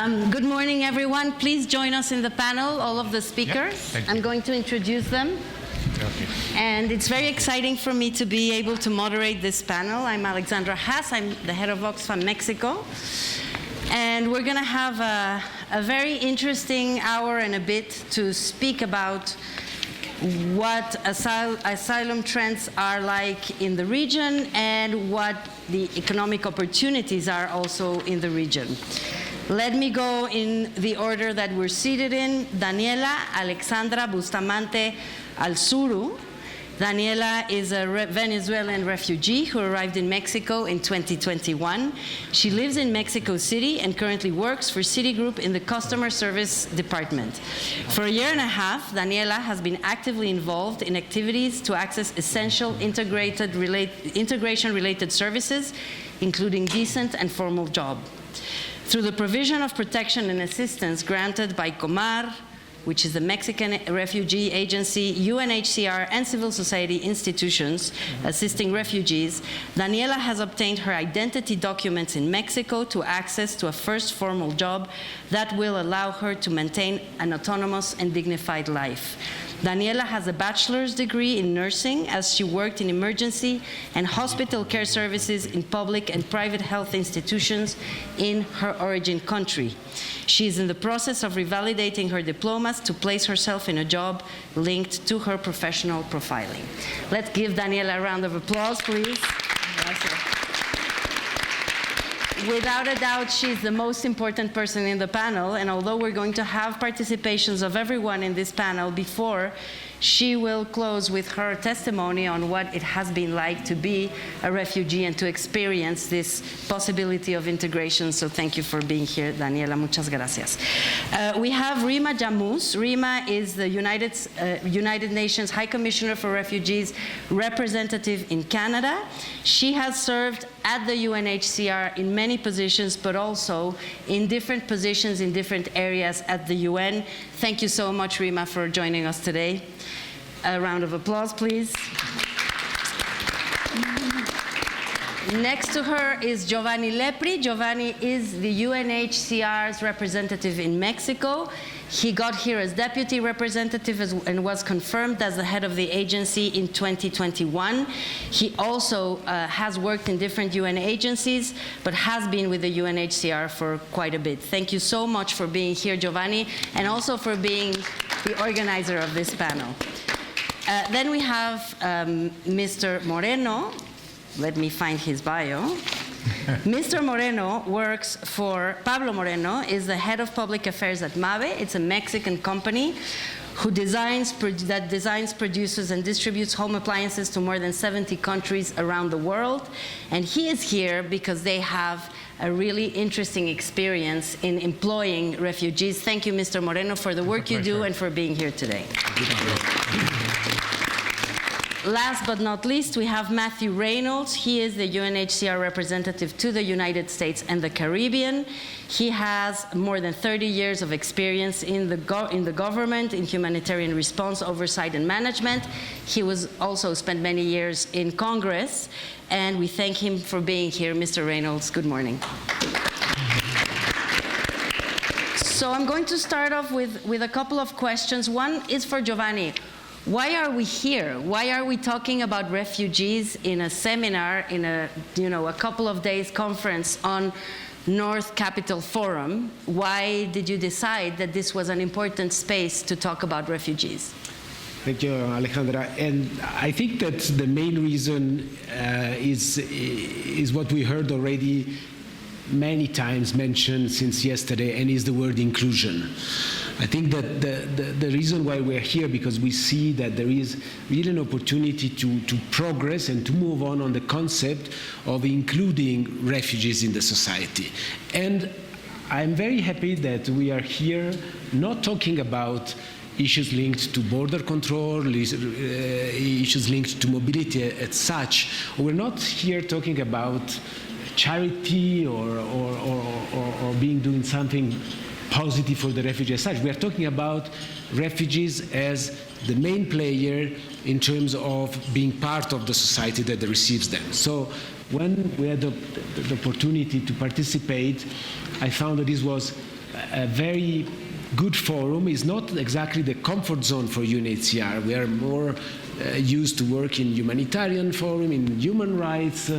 Good morning, everyone. Please join us in the panel, all of the speakers. Yep, I'm going to introduce them. Okay. And it's very exciting for me to be able to moderate this panel. I'm Alexandra Haas. I'm the head of Oxfam Mexico. And we're going to have a very interesting hour and a bit to speak about what asylum trends are like in the region and what the economic opportunities are also in the region. Let me go in the order that we're seated in. Daniella, Alexandra, Bustamante, Alzuru. Daniella is a Venezuelan refugee who arrived in Mexico in 2021. She lives in Mexico City and currently works for Citigroup in the customer service department. For a year and a half, Daniella has been actively involved in activities to access essential integration-related services, including decent and formal job. Through the provision of protection and assistance granted by COMAR, which is the Mexican Refugee Agency, UNHCR, and civil society institutions assisting refugees, Daniella has obtained her identity documents in Mexico to access to a first formal job that will allow her to maintain an autonomous and dignified life. Daniella has a bachelor's degree in nursing as she worked in emergency and hospital care services in public and private health institutions in her origin country. She is in the process of revalidating her diplomas to place herself in a job linked to her professional profiling. Let's give Daniella a round of applause, please. Without a doubt, she's the most important person in the panel, and although we're going to have participations of everyone in this panel before, she will close with her testimony on what it has been like to be a refugee and to experience this possibility of integration. So thank you for being here, Daniella. Muchas gracias. We have Rema Jamous. Rema is the United Nations High Commissioner for Refugees representative in Canada. She has served at the UNHCR in many positions, but also in different positions in different areas at the UN. Thank you so much, Rema, for joining us today. A round of applause, please. Next to her is Giovanni Lepri. Giovanni is the UNHCR's representative in Mexico. He got here as deputy representative and was confirmed as the head of the agency in 2021. He also has worked in different UN agencies, but has been with the UNHCR for quite a bit. Thank you so much for being here, Giovanni, and also for being the organizer of this panel. Then we have Mr. Moreno. Let me find his bio. Mr. Moreno works for, Pablo Moreno is the head of public affairs at Mabe. It's a Mexican company who designs, produces, and distributes home appliances to more than 70 countries around the world. And he is here because they have a really interesting experience in employing refugees. Thank you, Mr. Moreno, for the work you do and for being here today. Last but not least, we have Matthew Reynolds. He is the UNHCR representative to the United States and the Caribbean. He has more than 30 years of experience in the government, in humanitarian response, oversight, and management. He was also spent many years in Congress, and we thank him for being here. Mr. Reynolds, good morning. So I'm going to start off with a couple of questions. One is for Giovanni. Why are we here? Why are we talking about refugees in a seminar, in a couple of days conference on North Capital Forum? Why did you decide that this was an important space to talk about refugees? Thank you, Alexandra. And I think that the main reason is what we heard already many times mentioned since yesterday, and is the word inclusion. I think that the reason why we're here, because we see that there is really an opportunity to progress and to move on the concept of including refugees in the society. And I'm very happy that we are here not talking about issues linked to border control, issues linked to mobility as such. We're not here talking about charity or doing something positive for the refugees as such. We are talking about refugees as the main player in terms of being part of the society that receives them. So when we had the opportunity to participate, I found that this was a very good forum. Is not exactly the comfort zone for UNHCR. We are more used to work in humanitarian forum, in human rights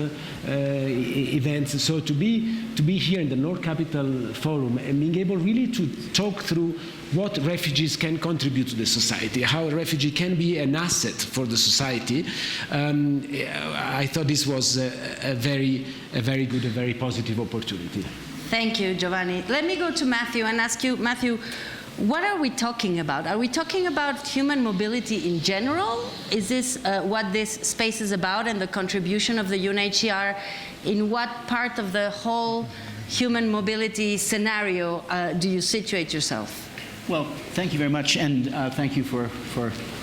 events. So to be here in the North Capital Forum and being able really to talk through what refugees can contribute to the society, how a refugee can be an asset for the society, I thought this was a very good, a very positive opportunity. Thank you, Giovanni. Let me go to Matthew and ask you, Matthew, what are we talking about? Are we talking about human mobility in general? Is this what this space is about and the contribution of the UNHCR? In what part of the whole human mobility scenario do you situate yourself? Well, thank you very much, and thank you for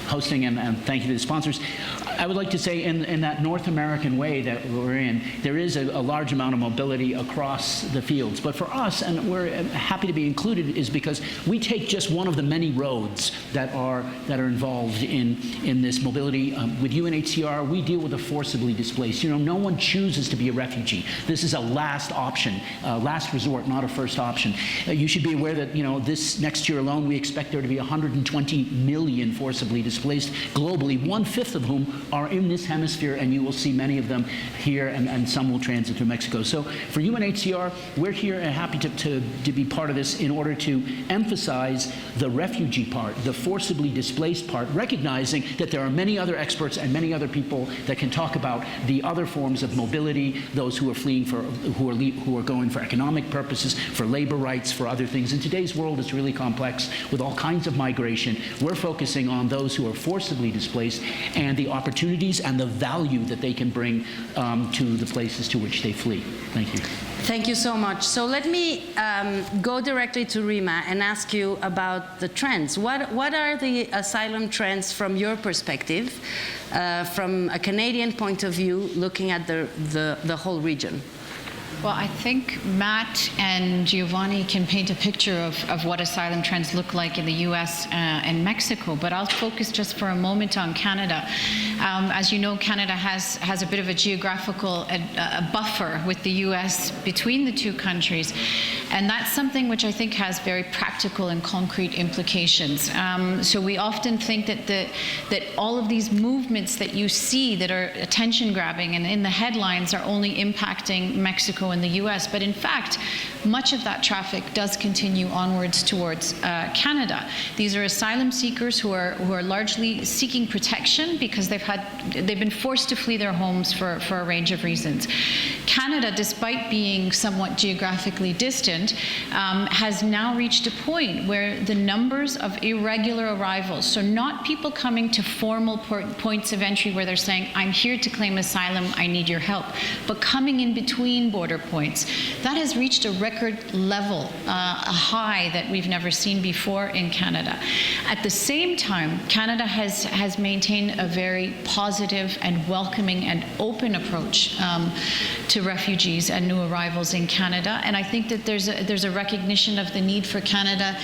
hosting, and thank you to the sponsors. I would like to say in that North American way that we're in, there is a large amount of mobility across the fields. But for us, and we're happy to be included, is because we take just one of the many roads that are involved in this mobility. With UNHCR, we deal with the forcibly displaced. You know, no one chooses to be a refugee. This is a last option, last resort, not a first option. You should be aware that, you know, this next year alone, we expect there to be 120 million forcibly displaced globally, 1/5 of whom are in this hemisphere, and you will see many of them here, and some will transit through Mexico. So for UNHCR, we're here and happy to be part of this in order to emphasize the refugee part, the forcibly displaced part, recognizing that there are many other experts and many other people that can talk about the other forms of mobility, those who are fleeing for, who are going for economic purposes, for labor rights, for other things. In today's world, it's really complex with all kinds of migration. We're focusing on those who are forcibly displaced and the opportunities and the value that they can bring to the places to which they flee. Thank you. Thank you so much. So let me go directly to Rema and ask you about the trends. What are the asylum trends from your perspective, from a Canadian point of view, looking at the whole region? Well, I think Matt and Giovanni can paint a picture of what asylum trends look like in the US and Mexico, but I'll focus just for a moment on Canada. As you know, Canada has a bit of a geographical buffer with the US between the two countries, and that's something which I think has very practical and concrete implications. So we often think that all of these movements that you see that are attention-grabbing and in the headlines are only impacting Mexico and the US, but in fact, much of that traffic does continue onwards towards Canada. These are asylum seekers who are largely seeking protection because they've been forced to flee their homes for a range of reasons. Canada, despite being somewhat geographically distant, has now reached a point where the numbers of irregular arrivals, so not people coming to formal points of entry where they're saying, I'm here to claim asylum, I need your help, but coming in between border points, that has reached a record level, a high that we've never seen before in Canada. At the same time, Canada has maintained a very positive and welcoming and open approach to refugees and new arrivals in Canada, and I think that there's a recognition of the need for Canada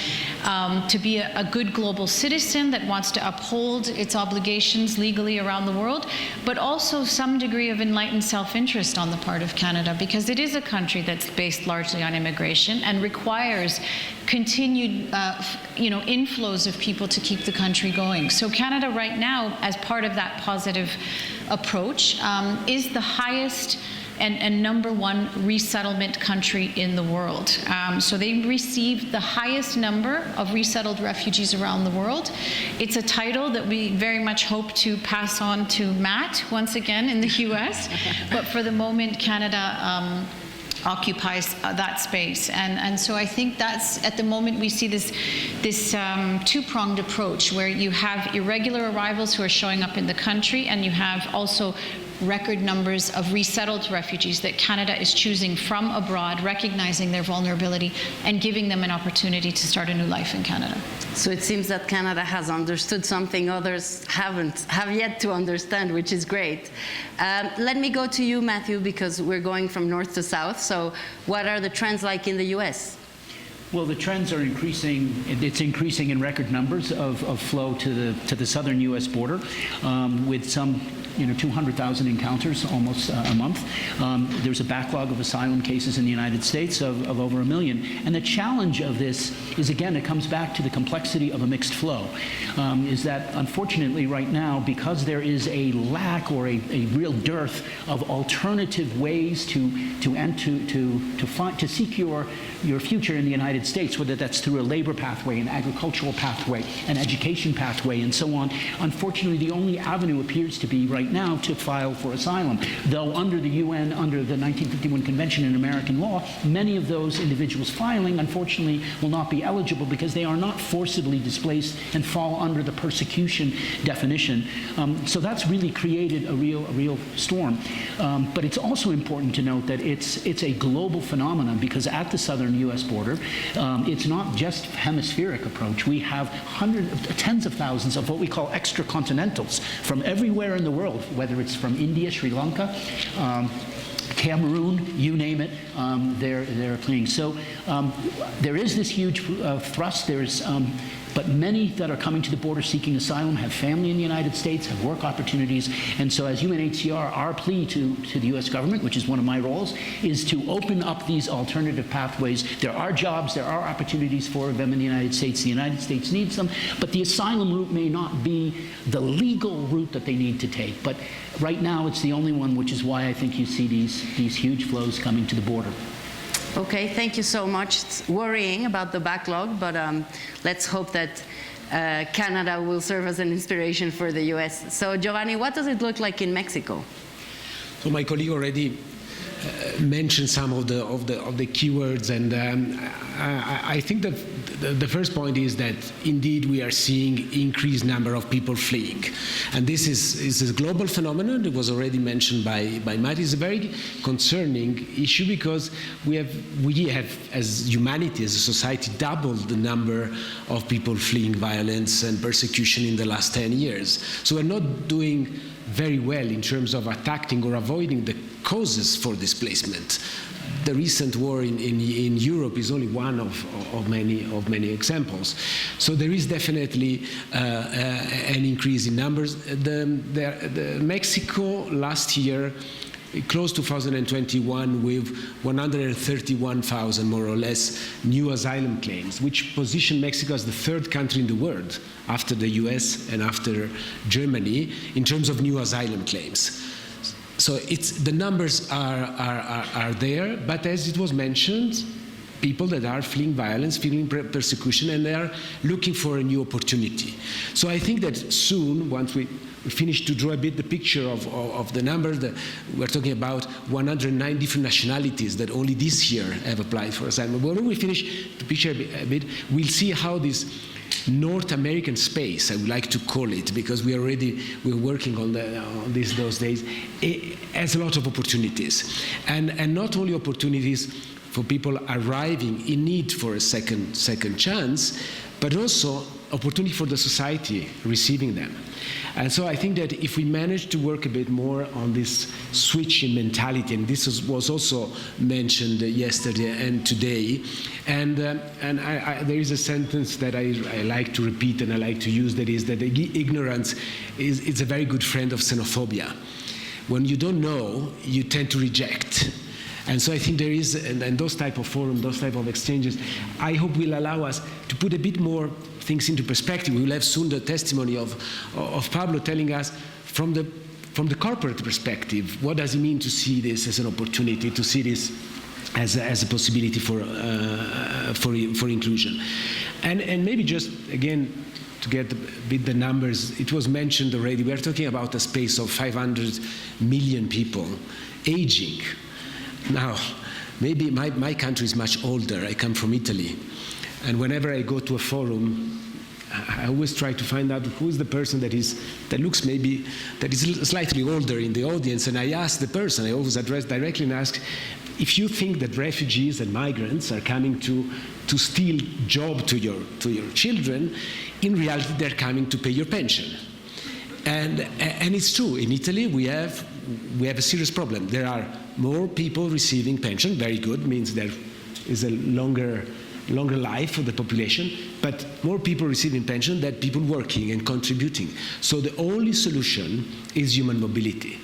to be a good global citizen that wants to uphold its obligations legally around the world, but also some degree of enlightened self-interest on the part of Canada, because it is a country that's based largely on immigration and requires continued inflows of people to keep the country going. So Canada right now, as part of that positive approach, is the highest and number one resettlement country in the world. So they receive the highest number of resettled refugees around the world. It's a title that we very much hope to pass on to Matt once again in the US. But for the moment, Canada occupies that space. And so I think that's, at the moment, we see this two-pronged approach where you have irregular arrivals who are showing up in the country, and you have also record numbers of resettled refugees that Canada is choosing from abroad, recognizing their vulnerability and giving them an opportunity to start a new life in Canada. So it seems that Canada has understood something others have yet to understand, which is great. Let me go to you, Matthew, because we're going from north to south. So what are the trends like in the US? Well, the trends are increasing. It's increasing in record numbers of flow to the southern U.S. border, with some 200,000 encounters almost a month. There's a backlog of asylum cases in the United States of over 1 million. And the challenge of this is, again, it comes back to the complexity of a mixed flow, is that unfortunately right now, because there is a lack or a real dearth of alternative ways to seek your future in the United States, whether that's through a labor pathway, an agricultural pathway, an education pathway, and so on. Unfortunately, the only avenue appears to be right now to file for asylum. Though under the UN, under the 1951 Convention in American law, many of those individuals filing, unfortunately, will not be eligible because they are not forcibly displaced and fall under the persecution definition. So that's really created a real storm. But it's also important to note that it's a global phenomenon, because at the southern U.S. border, it's not just hemispheric approach. We have tens of thousands of what we call extracontinentals from everywhere in the world, whether it's from India, Sri Lanka, Cameroon, you name it, they're fleeing. So there is this huge thrust. But many that are coming to the border seeking asylum have family in the United States, have work opportunities. And so as UNHCR, our plea to the U.S. government, which is one of my roles, is to open up these alternative pathways. There are jobs, there are opportunities for them in the United States. The United States needs them, but the asylum route may not be the legal route that they need to take. But right now, it's the only one, which is why I think you see these huge flows coming to the border. Okay, thank you so much. It's worrying about the backlog, but let's hope that Canada will serve as an inspiration for the US. So Giovanni, what does it look like in Mexico? So my colleague already mentioned some of the keywords, and I think that the first point is that indeed we are seeing increased number of people fleeing, and this is a global phenomenon. It was already mentioned by Matt. It's a very concerning issue because we have as humanity, as a society, doubled the number of people fleeing violence and persecution in the last 10 years. So we're not doing very well in terms of attacking or avoiding the causes for displacement. The recent war in Europe is only one of many examples. So there is definitely an increase in numbers. The Mexico last year closed 2021 with 131,000, more or less, new asylum claims, which position Mexico as the third country in the world after the US and after Germany in terms of new asylum claims. So the numbers are there, but as it was mentioned, people that are fleeing violence, fleeing persecution, and they are looking for a new opportunity. So I think that soon, once we finish to draw a bit the picture of the numbers, we're talking about 109 different nationalities that only this year have applied for asylum. When we finish the picture a bit, we'll see how this North American space, I would like to call it, because we're working on those days, it has a lot of opportunities, and not only opportunities for people arriving in need for a second chance, but also opportunity for the society receiving them. And so I think that if we manage to work a bit more on this switch in mentality, and this was also mentioned yesterday and today, and there is a sentence that I like to repeat and I like to use, that is that ignorance is a very good friend of xenophobia. When you don't know, you tend to reject. And so I think there is, and those type of forums, those type of exchanges, I hope will allow us to put a bit more things into perspective. We will have soon the testimony of Pablo telling us from the corporate perspective, what does it mean to see this as an opportunity, to see this as a possibility for inclusion. And maybe just, again, to get a bit the numbers, it was mentioned already, we are talking about a space of 500 million people aging. Now, maybe my country is much older. I come from Italy. And whenever I go to a forum, I always try to find out who is the person that is slightly older in the audience. And I ask the person, I always address directly and ask, if you think that refugees and migrants are coming to steal job to your children, in reality they're coming to pay your pension. And it's true. In Italy, we have a serious problem. There are more people receiving pension. Very good, means there is a longer longer life for the population, but more people receiving pension than people working and contributing. So the only solution is human mobility.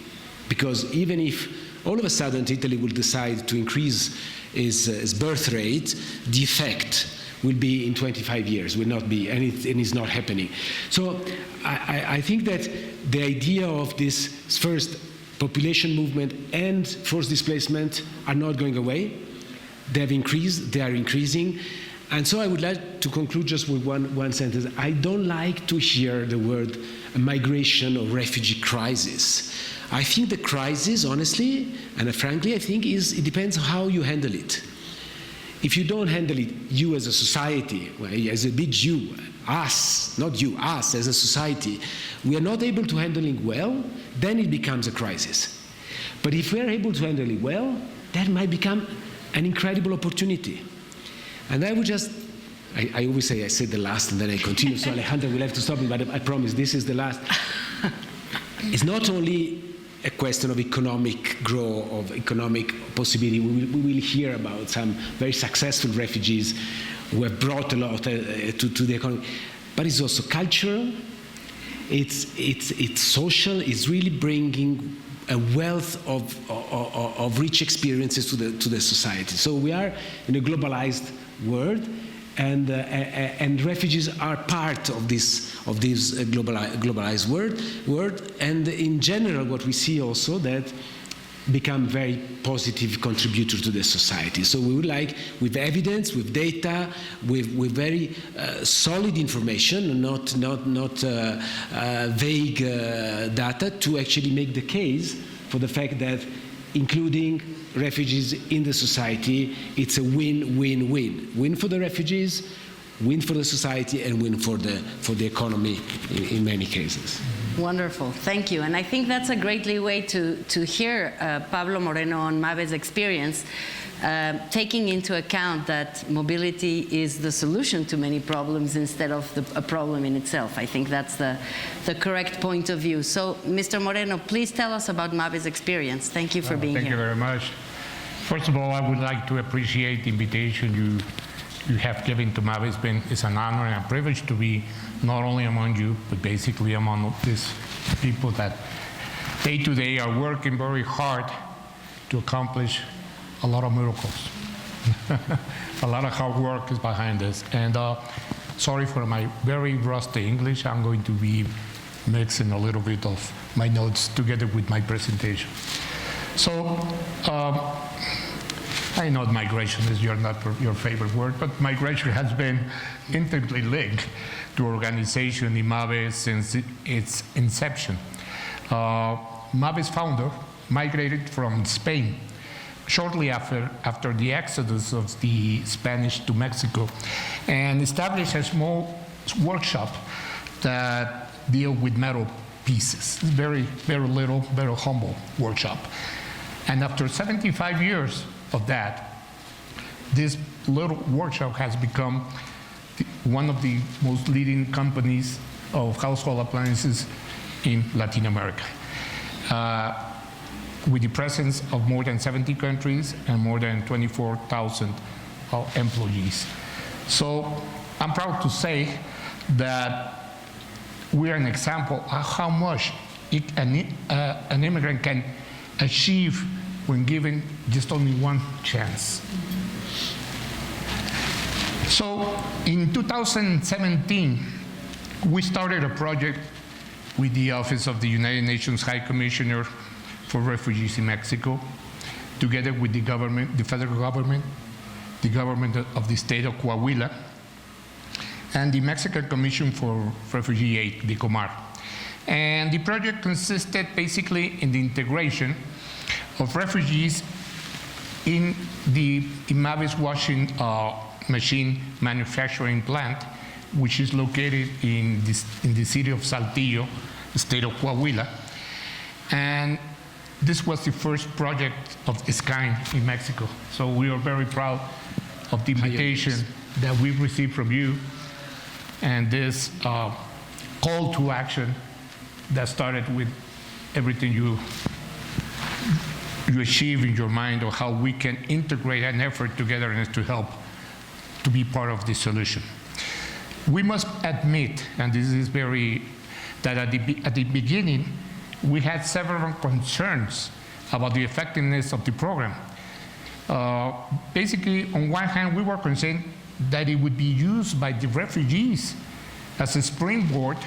Because even if all of a sudden Italy will decide to increase its birth rate, the effect will be in 25 years, will not be, and it's not happening. So I think that the idea of this first population movement and forced displacement are not going away. They have increased, they are increasing. And so I would like to conclude just with one sentence. I don't like to hear the word migration or refugee crisis. I think the crisis, honestly, and frankly, I think it depends how you handle it. If you don't handle it, you as a society, as a big you, us, not you, us as a society, we are not able to handle it well, then it becomes a crisis. But if we are able to handle it well, that might become an incredible opportunity. And I would just, I always say I said the last and then I continue, so Alejandra will have to stop me, but I promise this is the last. It's not only a question of economic growth, of economic possibility. We will hear about some very successful refugees who have brought a lot to the economy. But it's also cultural, it's social, it's really bringing a wealth of rich experiences to the society. So we are in a globalized world, and refugees are part of this globalized world. And in general, what we see also that become very positive contributor to the society. So we would like, with evidence, with data, with very solid information, not vague data, to actually make the case for the fact that including refugees in the society, it's a win-win-win. Win for the refugees, win for the society, and win for the economy in many cases. Wonderful, thank you. And I think that's a great way to hear Pablo Moreno on Mabe's experience, taking into account that mobility is the solution to many problems instead of a problem in itself. I think that's the correct point of view. So, Mr. Moreno, please tell us about Mabe's experience. Thank you for being here. Thank you very much. First of all, I would like to appreciate the invitation you have given to Mabe. It's an honor and a privilege to be not only among you, but basically among these people that day to day are working very hard to accomplish a lot of miracles. A lot of hard work is behind this. And sorry for my very rusty English. I'm going to be mixing a little bit of my notes together with my presentation. So, I know migration is not your favorite word, but migration has been intimately linked to organization in Mabe since its inception. Mabe's founder migrated from Spain shortly after the exodus of the Spanish to Mexico and established a small workshop that deal with metal pieces. Very, very little, very humble workshop. And after 75 years of that, this little workshop has become one of the most leading companies of household appliances in Latin America, with the presence of more than 70 countries and more than 24,000 employees. So I'm proud to say that we are an example of how much an immigrant can achieve when given just only one chance. So in 2017, we started a project with the Office of the United Nations High Commissioner for Refugees in Mexico, together with the government, the federal government, the government of the state of Coahuila, and the Mexican Commission for Refugee Aid, the COMAR. And the project consisted basically in the integration of refugees in Mabe's washing machine manufacturing plant, which is located in the city of Saltillo, the state of Coahuila. And this was the first project of its kind in Mexico. So we are very proud of the invitation that we've received from you and this call to action that started with everything you achieve in your mind, or how we can integrate an effort together to help to be part of the solution. We must admit, and this is that at the beginning, we had several concerns about the effectiveness of the program. Basically, on one hand, we were concerned that it would be used by the refugees as a springboard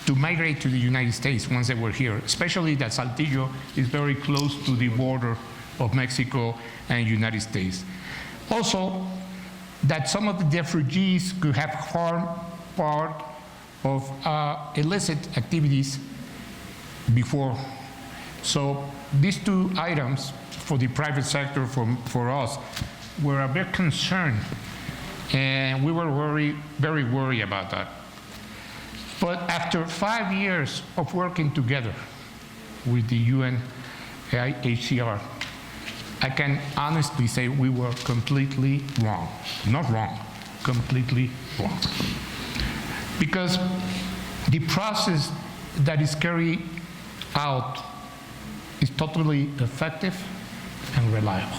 to migrate to the United States once they were here, especially that Saltillo is very close to the border of Mexico and United States. Also, that some of the refugees could have formed part of illicit activities before. So these two items for the private sector, for us, were a big concern, and we were very worried about that. But after 5 years of working together with the UNHCR, I can honestly say we were completely wrong. Not wrong, completely wrong. Because the process that is carried out is totally effective and reliable.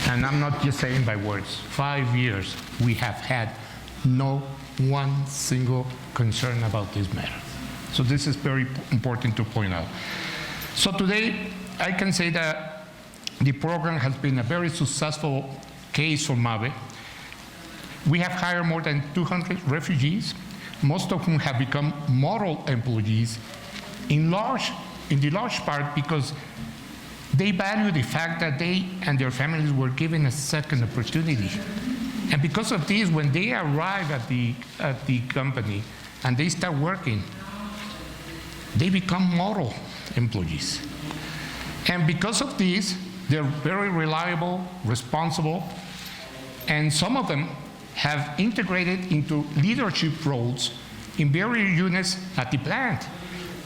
And I'm not just saying by words. 5 years, we have had no one single concern about this matter. So this is very important to point out. So today, I can say that the program has been a very successful case for Mabe. We have hired more than 200 refugees, most of whom have become model employees, in the large part because they value the fact that they and their families were given a second opportunity. And because of this, when they arrive at the company and they start working, they become model employees. And because of this, they're very reliable, responsible, and some of them have integrated into leadership roles in various units at the plant.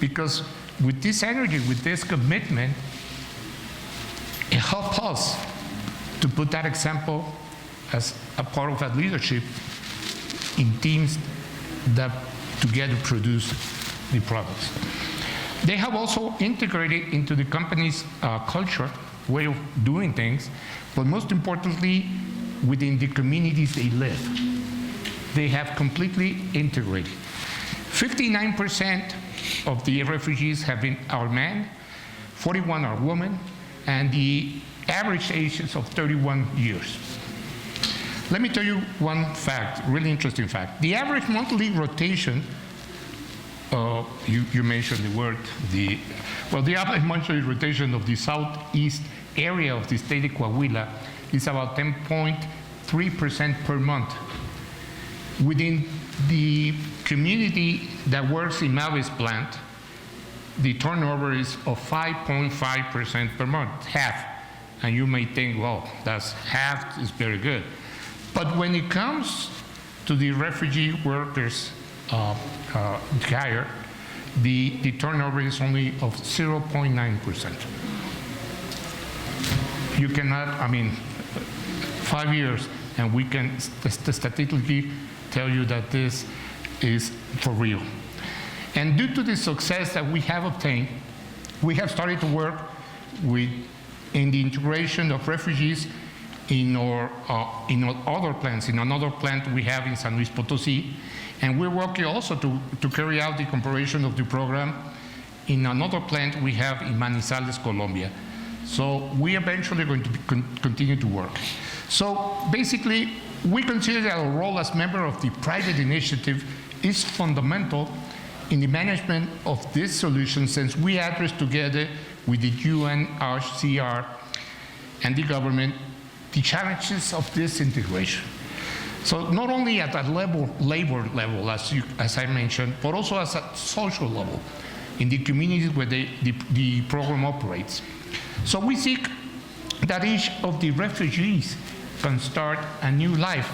Because with this energy, with this commitment, it helps us to put that example as a part of that leadership in teams that together produce the products. They have also integrated into the company's culture, way of doing things, but most importantly, within the communities they live. They have completely integrated. 59% of the refugees are men, 41 are women, and the average age is of 31 years. Let me tell you one fact, really interesting fact. The average monthly rotation, you mentioned the word, the average monthly rotation of the southeast area of the state of Coahuila is about 10.3% per month. Within the community that works in Mabe's plant, the turnover is of 5.5% per month, half. And you may think, well, that's half is very good. But when it comes to the refugee workers hire, the turnover is only of 0.9%. You cannot, 5 years, and we can statistically tell you that this is for real. And due to the success that we have obtained, we have started to work in the integration of refugees in our other plants. In another plant we have in San Luis Potosí, and we're working also to carry out the comparison of the program in another plant we have in Manizales, Colombia. So we eventually are going to continue to work. So basically, we consider that our role as member of the private initiative is fundamental in the management of this solution, since we address together with the UNHCR and the government the challenges of this integration. So not only at that labor level, as I mentioned, but also as a social level in the communities where the program operates. So we seek that each of the refugees can start a new life,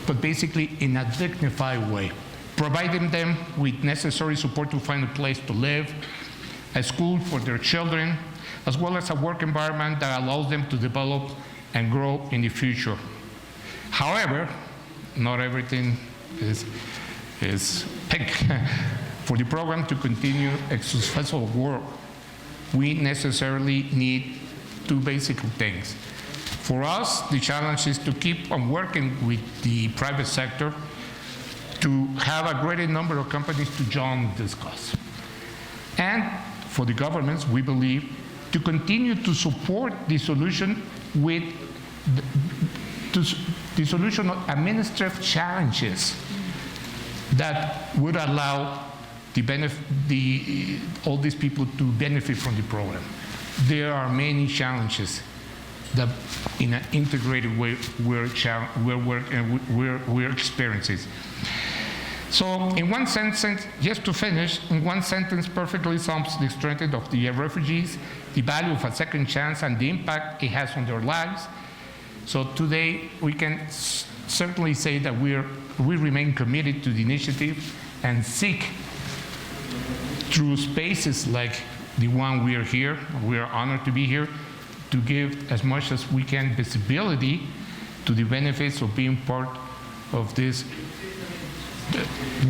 but basically in a dignified way, providing them with necessary support to find a place to live, a school for their children, as well as a work environment that allows them to develop and grow in the future. However, not everything is pink. For the program to continue its successful work, we necessarily need two basic things. For us, the challenge is to keep on working with the private sector to have a greater number of companies to join this cause. And for the governments, we believe, to continue to support the solution with the solution of administrative challenges that would allow all these people to benefit from the program. There are many challenges that in an integrated way we're experiencing. So in one sentence, just to finish, in one sentence perfectly sums the strength of the refugees, the value of a second chance, and the impact it has on their lives. So today we can certainly say that we remain committed to the initiative and seek through spaces like the one we are here, we are honored to be here, to give as much as we can visibility to the benefits of being part of this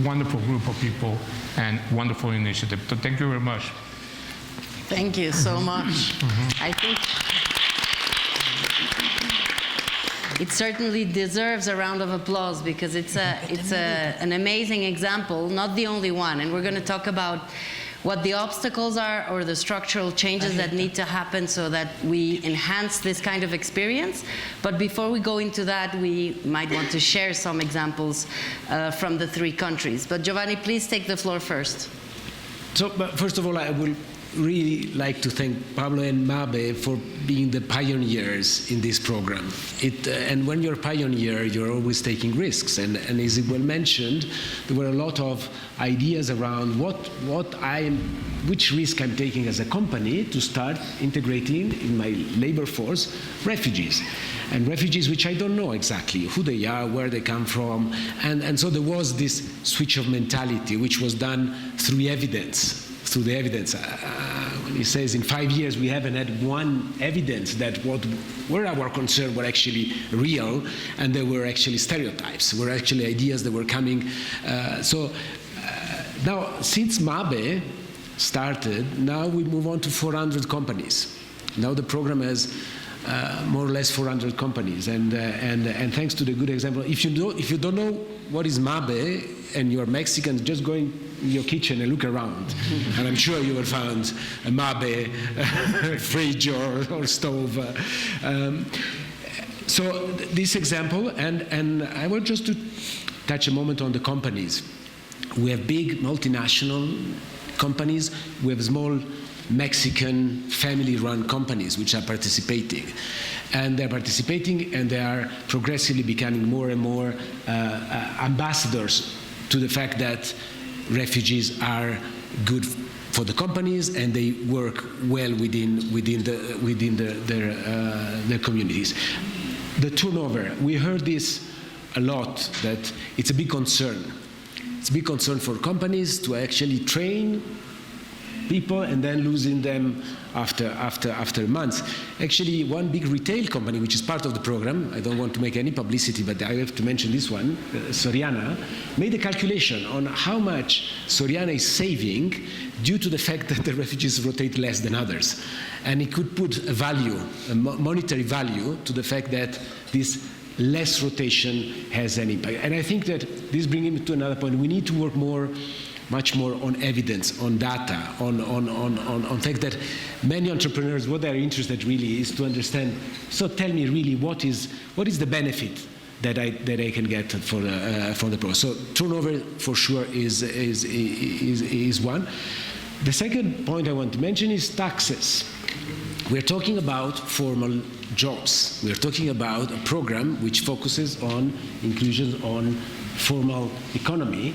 wonderful group of people and wonderful initiative. So thank you very much. Thank you so much. I think it certainly deserves a round of applause because it's an amazing example, not the only one. And we're going to talk about what the obstacles are or the structural changes that need to happen so that we enhance this kind of experience. But before we go into that, we might want to share some examples from the three countries. But Giovanni, please take the floor first. So, but first of all, I would really like to thank Pablo and Mabe for being the pioneers in this program. And when you're a pioneer, you're always taking risks. And as it well mentioned, there were a lot of ideas around which risk I'm taking as a company to start integrating in my labor force refugees. And refugees which I don't know exactly who they are, where they come from. And so there was this switch of mentality, which was done through evidence. Through the evidence. When he says in 5 years we haven't had one evidence that what were our concerns were actually real and they were actually stereotypes, were actually ideas that were coming. Now, since Mabe started, now we move on to 400 companies. Now the program has more or less 400 companies, and thanks to the good example, if you don't know what is Mabe and you're Mexican, just go in your kitchen and look around, and I'm sure you will find a Mabe fridge or stove. So this example, and I want just to touch a moment on the companies. We have big multinational companies. We have small Mexican family-run companies which are participating. And they're participating and they are progressively becoming more and more ambassadors to the fact that refugees are good for the companies and they work well within their communities. The turnover, we heard this a lot, that it's a big concern. It's a big concern for companies to actually train people and then losing them after months. Actually, one big retail company, which is part of the program, I don't want to make any publicity, but I have to mention this one, Soriana, made a calculation on how much Soriana is saving due to the fact that the refugees rotate less than others. And it could put a value, a monetary value, to the fact that this less rotation has an impact. And I think that this brings me to another point. We need to work much more on evidence, on data, on fact that many entrepreneurs, what they're interested really is to understand, so tell me really what is the benefit that I can get from the process. So turnover for sure is one. The second point I want to mention is taxes. We're talking about formal jobs. We're talking about a program which focuses on inclusion on formal economy.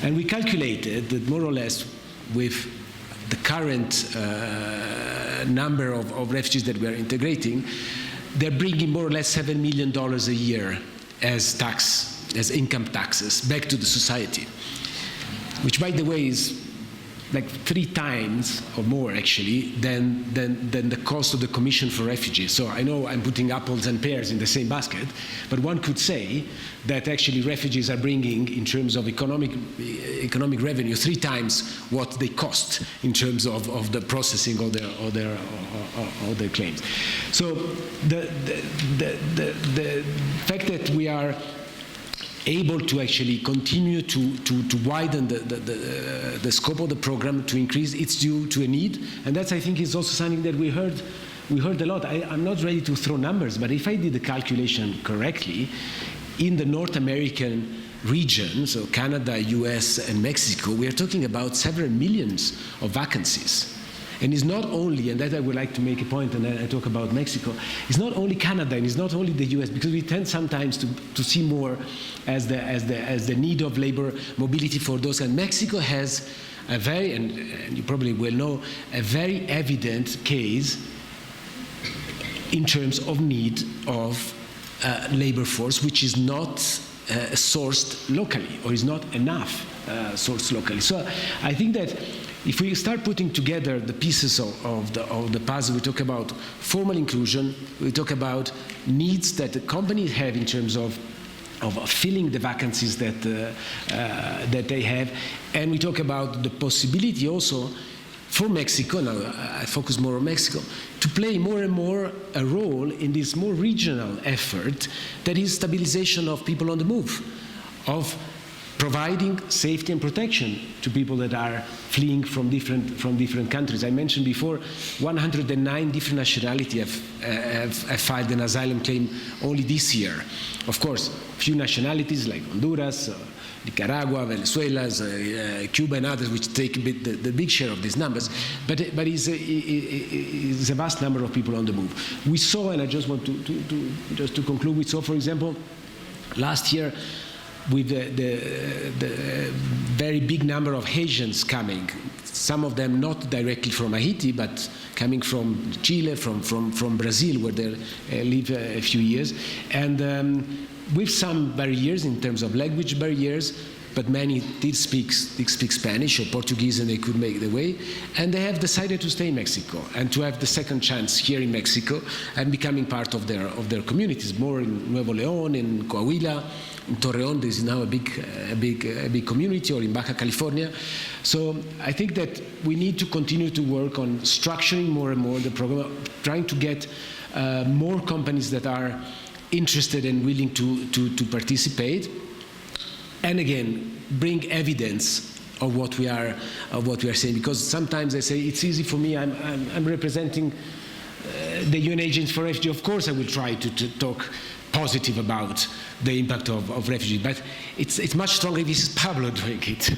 And we calculated that more or less with the current number of refugees that we are integrating, they're bringing more or less $7 million a year as income taxes back to the society, which by the way is like 3 times or more actually than the cost of the Commission for Refugees. So I know I'm putting apples and pears in the same basket, but one could say that actually refugees are bringing, in terms of economic revenue, 3 times what they cost in terms of the processing of their claims. So the fact that we are able to actually continue to widen the scope of the program, to increase, it's due to a need, and that's, I think, is also something that we heard a lot. I'm not ready to throw numbers, but if I did the calculation correctly, in the North American region, so Canada, US, and Mexico, we are talking about several millions of vacancies. And it's not only, and that I would like to make a point, and I talk about Mexico, it's not only Canada and it's not only the US, because we tend sometimes to see more as the need of labor mobility for those. And Mexico has a very, and you probably will know, a very evident case in terms of need of labor force, which is not sourced locally, or is not enough sourced locally. So I think that if we start putting together the pieces of the puzzle, we talk about formal inclusion, we talk about needs that the companies have in terms of filling the vacancies that they have, and we talk about the possibility also for Mexico, now I focus more on Mexico, to play more and more a role in this more regional effort that is stabilization of people on the move, of providing safety and protection to people that are fleeing from different countries. I mentioned before, 109 different nationalities have filed an asylum claim only this year. Of course, a few nationalities like Honduras, Nicaragua, Venezuela, Cuba, and others, which take a bit the big share of these numbers, but it's a vast number of people on the move. We saw, and I just want to conclude, we saw, for example, last year, with the very big number of Haitians coming, some of them not directly from Haiti, but coming from Chile, from Brazil, where they live a few years, and with some barriers in terms of language barriers, but many did speak Spanish or Portuguese, and they could make the way, and they have decided to stay in Mexico and to have the second chance here in Mexico and becoming part of their communities, more in Nuevo León, in Coahuila, in Torreón. There is now a big community, or in Baja California. So I think that we need to continue to work on structuring more and more the program, trying to get more companies that are interested and willing to participate, and again bring evidence of what we are saying. Because sometimes I say it's easy for me. I'm representing the UN Agency for Refugee. Of course, I will try to talk positive about the impact of refugees, but it's much stronger if it's Pablo doing it,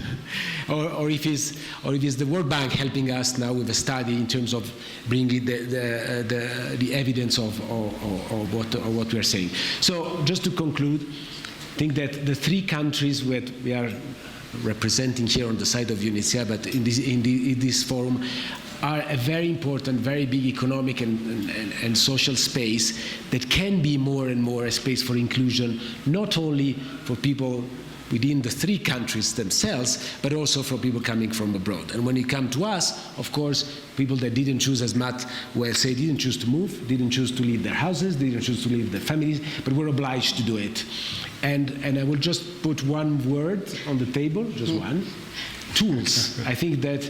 or if it's the World Bank helping us now with a study in terms of bringing the evidence of what we are saying. So just to conclude, I think that the 3 countries we are representing here on the side of UNHCR, but in this forum, are a very important, very big economic and social space that can be more and more a space for inclusion, not only for people within the 3 countries themselves, but also for people coming from abroad. And when it comes to us, of course, people that didn't choose, as Matt well said, didn't choose to move, didn't choose to leave their houses, didn't choose to leave their families, but were obliged to do it. And I will just put one word on the table, just one: tools. I think that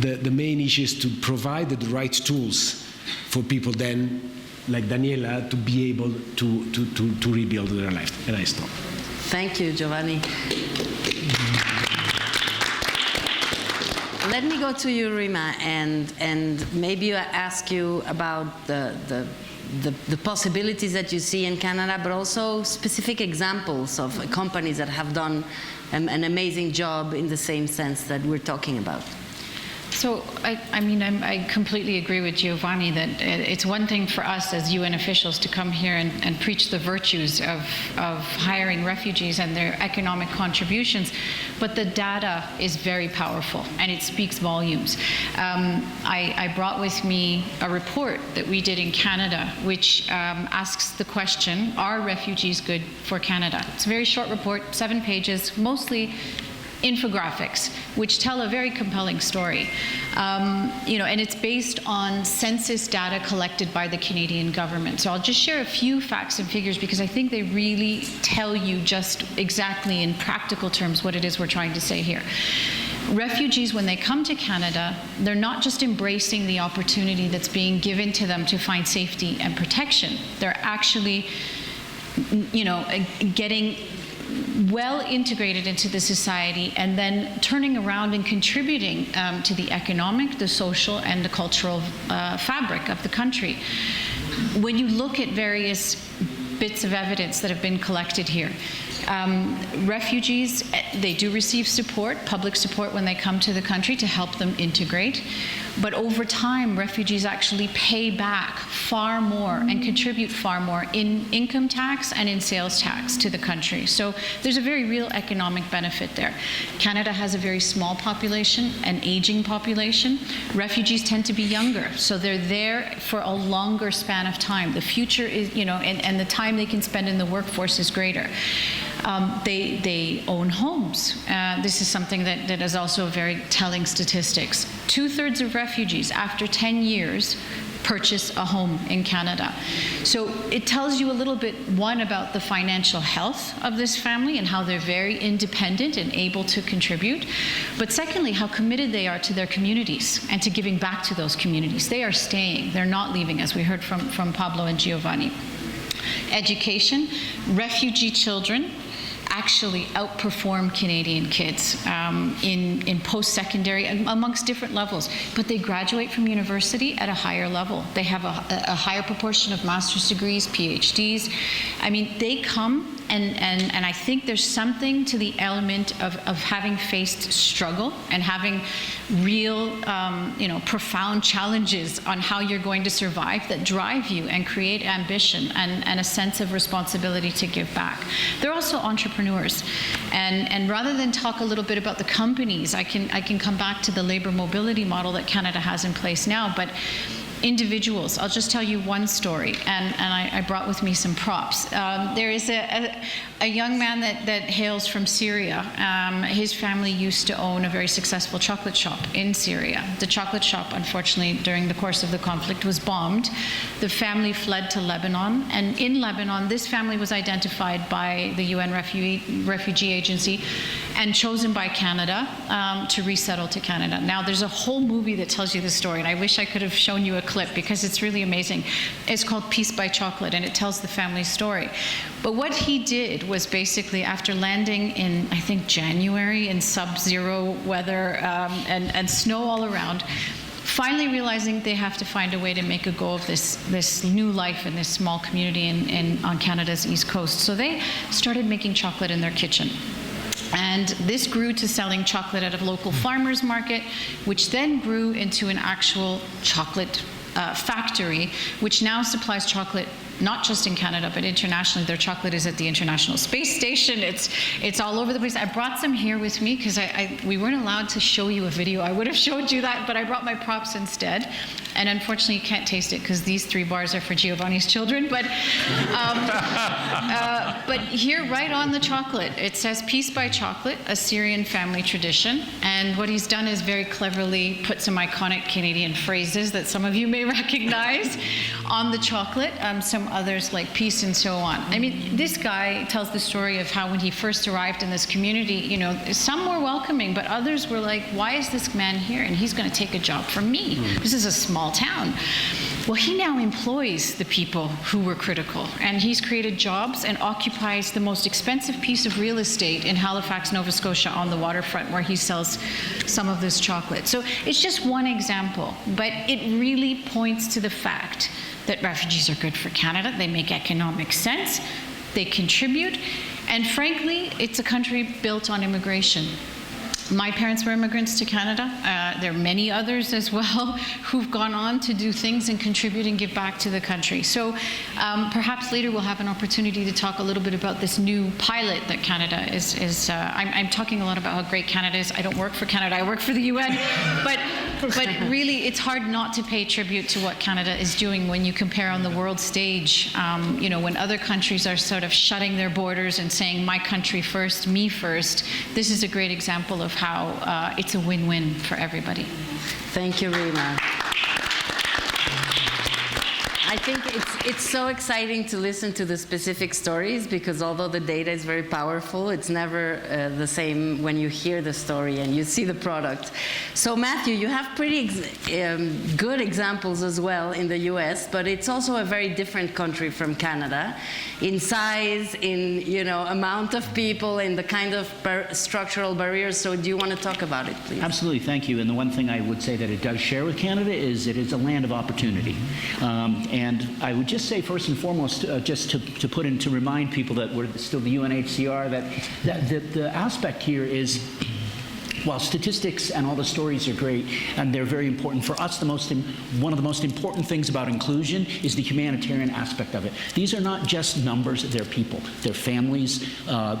the main issue is to provide the right tools for people then, like Daniella, to be able to rebuild their life. And I stop. Thank you, Giovanni. Let me go to you, Rema, and maybe ask you about the possibilities that you see in Canada, but also specific examples of companies that have done an amazing job in the same sense that we're talking about. So, I completely agree with Giovanni that it's one thing for us as UN officials to come here and preach the virtues of hiring refugees and their economic contributions, but the data is very powerful and it speaks volumes. I brought with me a report that we did in Canada, which asks the question, are refugees good for Canada? It's a very short report, 7 pages, mostly infographics, which tell a very compelling story. And it's based on census data collected by the Canadian government. So I'll just share a few facts and figures because I think they really tell you just exactly in practical terms what it is we're trying to say here. Refugees, when they come to Canada, they're not just embracing the opportunity that's being given to them to find safety and protection. They're actually, getting well integrated into the society and then turning around and contributing to the economic, the social, and the cultural fabric of the country. When you look at various bits of evidence that have been collected here, refugees, they do receive support, public support when they come to the country to help them integrate. But over time, refugees actually pay back far more and contribute far more in income tax and in sales tax to the country. So there's a very real economic benefit there. Canada has a very small population, an aging population. Refugees tend to be younger, so they're there for a longer span of time. The future is, and the time they can spend in the workforce is greater. They own homes. This is something that is also very telling statistics. 2/3 of refugees, after 10 years, purchase a home in Canada. So it tells you a little bit, one, about the financial health of this family and how they're very independent and able to contribute. But secondly, how committed they are to their communities and to giving back to those communities. They are staying. They're not leaving, as we heard from Pablo and Giovanni. Education, refugee children actually outperform Canadian kids in post-secondary amongst different levels, but they graduate from university at a higher level. They have a higher proportion of master's degrees, PhDs. I mean, they come and I think there's something to the element of having faced struggle and having real, profound challenges on how you're going to survive that drive you and create ambition and a sense of responsibility to give back. They're also entrepreneurs. And rather than talk a little bit about the companies, I can come back to the labor mobility model that Canada has in place now, but individuals. I'll just tell you one story, and I brought with me some props. There is a young man that hails from Syria. His family used to own a very successful chocolate shop in Syria. The chocolate shop, unfortunately, during the course of the conflict, was bombed. The family fled to Lebanon, and in Lebanon, this family was identified by the UN Refugee Agency and chosen by Canada to resettle to Canada. Now, there's a whole movie that tells you the story, and I wish I could have shown you a clip because it's really amazing. It's called Peace by Chocolate, and it tells the family story. But what he did was basically, after landing in, I think, January in sub-zero weather and snow all around, finally realizing they have to find a way to make a go of this new life in this small community on Canada's East Coast. So they started making chocolate in their kitchen. And this grew to selling chocolate at a local farmer's market, which then grew into an actual chocolate factory, which now supplies chocolate not just in Canada, but internationally. Their chocolate is at the International Space Station. It's all over the place. I brought some here with me because we weren't allowed to show you a video. I would have showed you that, but I brought my props instead. And unfortunately, you can't taste it because these 3 bars are for Giovanni's children. But here, right on the chocolate, it says Peace by Chocolate, a Syrian family tradition. And what he's done is very cleverly put some iconic Canadian phrases that some of you may recognize on the chocolate, some others like peace and so on. I mean, this guy tells the story of how when he first arrived in this community, some were welcoming, but others were like, why is this man here? And he's going to take a job from me. This is a small town. Well, he now employs the people who were critical, and he's created jobs and occupies the most expensive piece of real estate in Halifax, Nova Scotia on the waterfront where he sells some of this chocolate. So it's just one example, but it really points to the fact that refugees are good for Canada. They make economic sense, they contribute, and frankly, it's a country built on immigration. My parents were immigrants to Canada. There are many others as well who've gone on to do things and contribute and give back to the country. So perhaps later we'll have an opportunity to talk a little bit about this new pilot that Canada is I'm talking a lot about how great Canada is. I don't work for Canada, I work for the UN. But But really, it's hard not to pay tribute to what Canada is doing when you compare on the world stage. When other countries are sort of shutting their borders and saying, my country first, me first, this is a great example of how it's a win-win for everybody. Thank you, Rema. I think it's so exciting to listen to the specific stories, because although the data is very powerful, it's never the same when you hear the story and you see the product. So Matthew, you have pretty good examples as well in the US, but it's also a very different country from Canada in size, in amount of people, in the kind of structural barriers. So do you want to talk about it, please? Absolutely, thank you. And the one thing I would say that it does share with Canada is it is a land of opportunity. And I would just say, first and foremost, just to remind people that we're still the UNHCR, that the aspect here is, while statistics and all the stories are great and they're very important, for us one of the most important things about inclusion is the humanitarian aspect of it. These are not just numbers, they're people, they're families,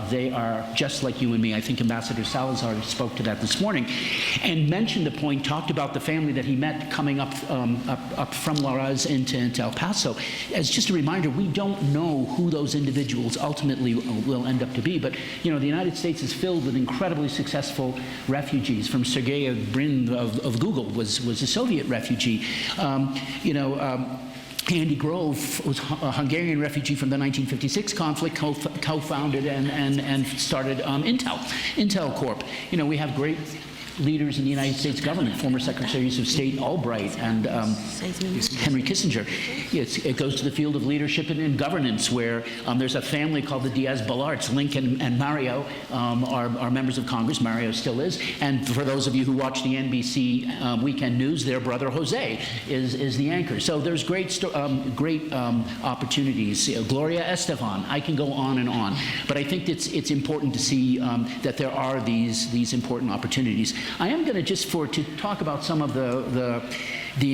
they are just like you and me. I think Ambassador Salazar spoke to that this morning and mentioned the point, talked about the family that he met coming up from Juarez into El Paso. As just a reminder, we don't know who those individuals ultimately will end up to be, but the United States is filled with incredibly successful refugees. From Sergey Brin of Google was a Soviet refugee. Andy Grove was a Hungarian refugee from the 1956 conflict, co-founded and started Intel Corp. We have great leaders in the United States government, former Secretaries of State Albright and Henry Kissinger. It goes to the field of leadership and governance, where there's a family called the Diaz-Balarts. Lincoln and Mario are members of Congress. Mario still is. And for those of you who watch the NBC Weekend News, their brother Jose is the anchor. So there's great opportunities. Gloria Estefan, I can go on and on. But I think it's important to see that there are these important opportunities. I am going to to talk about some of the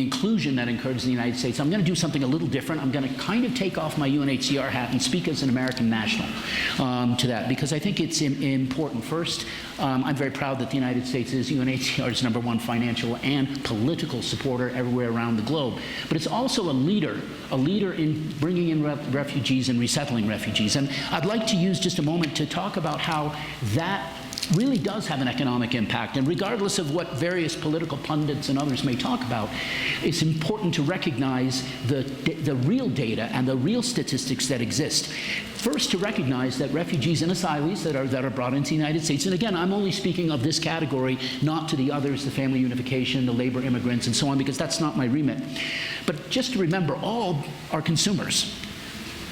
inclusion that occurs in the United States. I'm going to do something a little different. I'm going to kind of take off my UNHCR hat and speak as an American national to that, because I think it's important. First, I'm very proud that the United States is UNHCR's #1 financial and political supporter everywhere around the globe. But it's also a leader in bringing in refugees and resettling refugees. And I'd like to use just a moment to talk about how that really does have an economic impact. And regardless of what various political pundits and others may talk about, it's important to recognize the real data and the real statistics that exist. First, to recognize that refugees and asylees that are brought into the United States, and again, I'm only speaking of this category, not to the others, the family unification, the labor immigrants, and so on, because that's not my remit. But just to remember, all are consumers.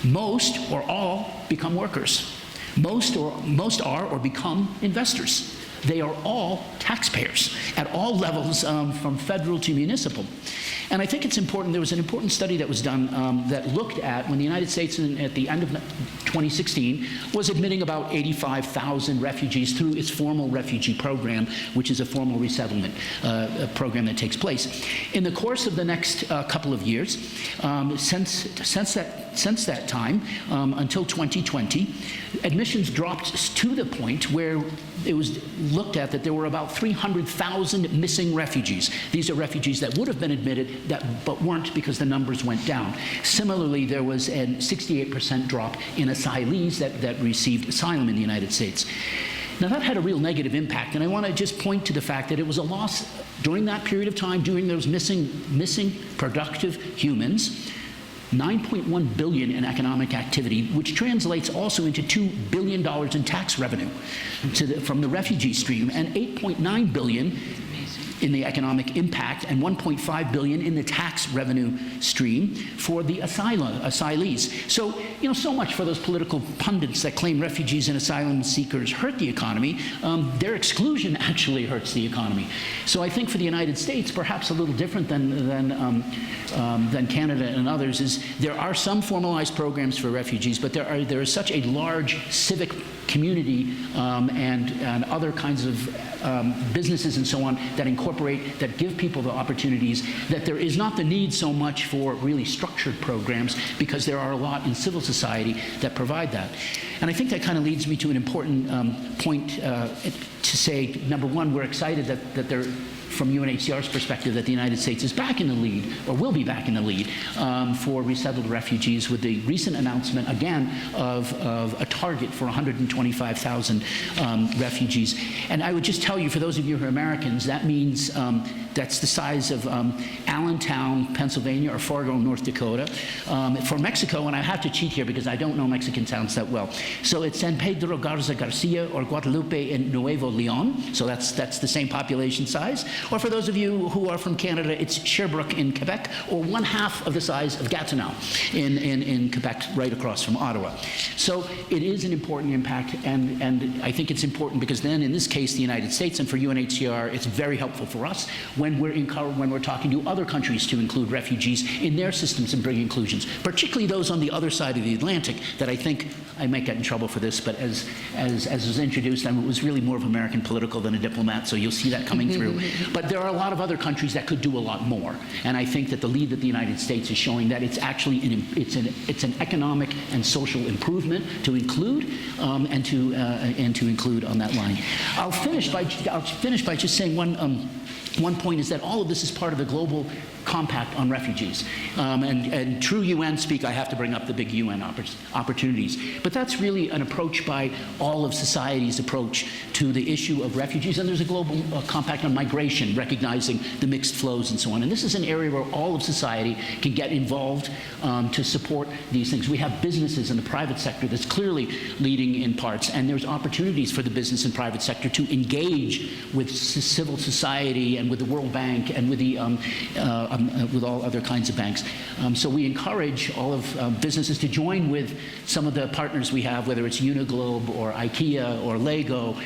Most or all become workers. Most are or become investors. They are all taxpayers at all levels, from federal to municipal. And I think it's important, there was an important study that was done that looked at when the United States at the end of 2016 was admitting about 85,000 refugees through its formal refugee program, which is a formal resettlement program that takes place. In the course of the next couple of years, since that time, until 2020, admissions dropped to the point where it was looked at that there were about 300,000 missing refugees. These are refugees that would have been admitted but weren't because the numbers went down. Similarly, there was a 68% drop in asylees that received asylum in the United States. Now, that had a real negative impact, and I want to just point to the fact that it was a loss during that period of time, during those missing productive humans. $9.1 billion in economic activity, which translates also into $2 billion in tax revenue from the refugee stream, and $8.9 billion in the economic impact, and $1.5 billion in the tax revenue stream for the asylees. So, so much for those political pundits that claim refugees and asylum seekers hurt the economy. Their exclusion actually hurts the economy. So I think for the United States, perhaps a little different than Canada and others, is there are some formalized programs for refugees, but there is such a large civic community and other kinds of businesses and so on that give people the opportunities, that there is not the need so much for really structured programs, because there are a lot in civil society that provide that. And I think that kind of leads me to an important point to say, number one, we're excited that there from UNHCR's perspective, that the United States is back in the lead, or will be back in the lead, for resettled refugees with the recent announcement, again, of a target for 125,000 refugees. And I would just tell you, for those of you who are Americans, that means that's the size of Allentown, Pennsylvania, or Fargo, North Dakota. For Mexico, and I have to cheat here because I don't know Mexican towns that well, so it's San Pedro Garza Garcia or Guadalupe and Nuevo Leon, so that's the same population size. Or for those of you who are from Canada, it's Sherbrooke in Quebec, or 1/2 of the size of Gatineau in Quebec, right across from Ottawa. So it is an important impact, and I think it's important because then, in this case, the United States, and for UNHCR, it's very helpful for us when we're talking to other countries to include refugees in their systems and bring inclusions, particularly those on the other side of the Atlantic that I think, I might get in trouble for this, but as was introduced, it was really more of American political than a diplomat, so you'll see that coming through. But there are a lot of other countries that could do a lot more, and I think that the lead that the United States is showing, that it's actually it's an economic and social improvement to include, and to include on that line. I'll finish by just saying one point is that all of this is part of the global compact on refugees. And true UN speak, I have to bring up the big UN opportunities. But that's really an approach by all of society's approach to the issue of refugees. And there's a global compact on migration, recognizing the mixed flows and so on. And this is an area where all of society can get involved to support these things. We have businesses in the private sector that's clearly leading in parts. And there's opportunities for the business and private sector to engage with civil society and with the World Bank and with the with all other kinds of banks. So we encourage all of businesses to join with some of the partners we have, whether it's Uniglobe or IKEA or Lego,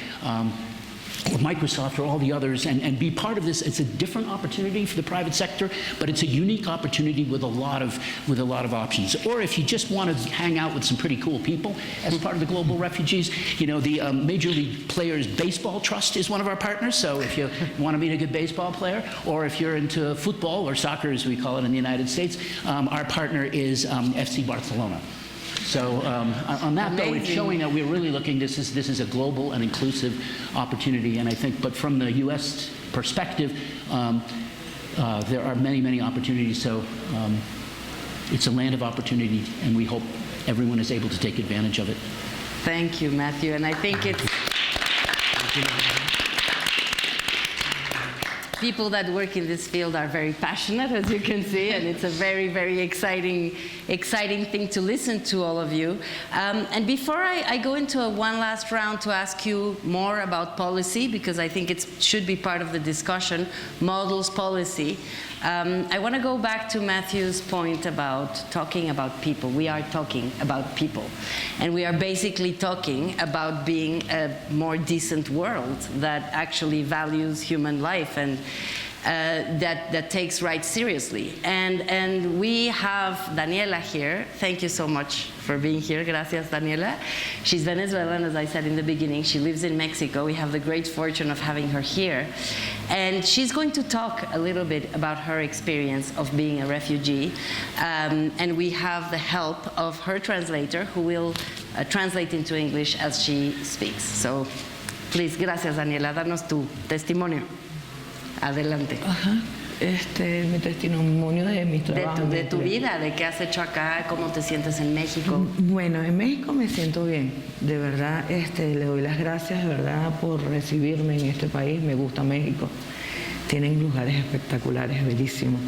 or Microsoft or all the others, and be part of this. It's a different opportunity for the private sector, but it's a unique opportunity with a lot of options. Or if you just want to hang out with some pretty cool people as part of the global refugees, you know, the Major League Players Baseball Trust is one of our partners. So if you want to meet a good baseball player, or if you're into football or soccer, as we call it in the United States, our partner is FC Barcelona. So on that, though, it's showing that we're really looking, this is a global and inclusive opportunity. And I think, but from the U.S. perspective, there are many, many opportunities. So it's a land of opportunity, and we hope everyone is able to take advantage of it. Thank you, Matthew. And I think it's people that work in this field are very passionate, as you can see, and it's a very, very exciting thing to listen to all of you. And before I go into one last round to ask you more about policy, because I think it should be part of the discussion, models, policy, I want to go back to Matthew's point about talking about people. We are talking about people. And we are basically talking about being a more decent world that actually values human life and that takes rights seriously. And we have Daniella here. Thank you so much for being here. Gracias, Daniella. She's Venezuelan, as I said in the beginning. She lives in Mexico. We have the great fortune of having her here. And she's going to talk a little bit about her experience of being a refugee. And we have the help of her translator, who will translate into English as she speaks. So please, gracias, Daniella. Danos tu testimonio. Adelante. Ajá. Mi testimonio de mis trabajos. De tu vida, de qué has hecho acá, cómo te sientes en México. Bueno, en México me siento bien. De verdad, le doy las gracias, de verdad, por recibirme en este país. Me gusta México. Tienen lugares espectaculares, bellísimos.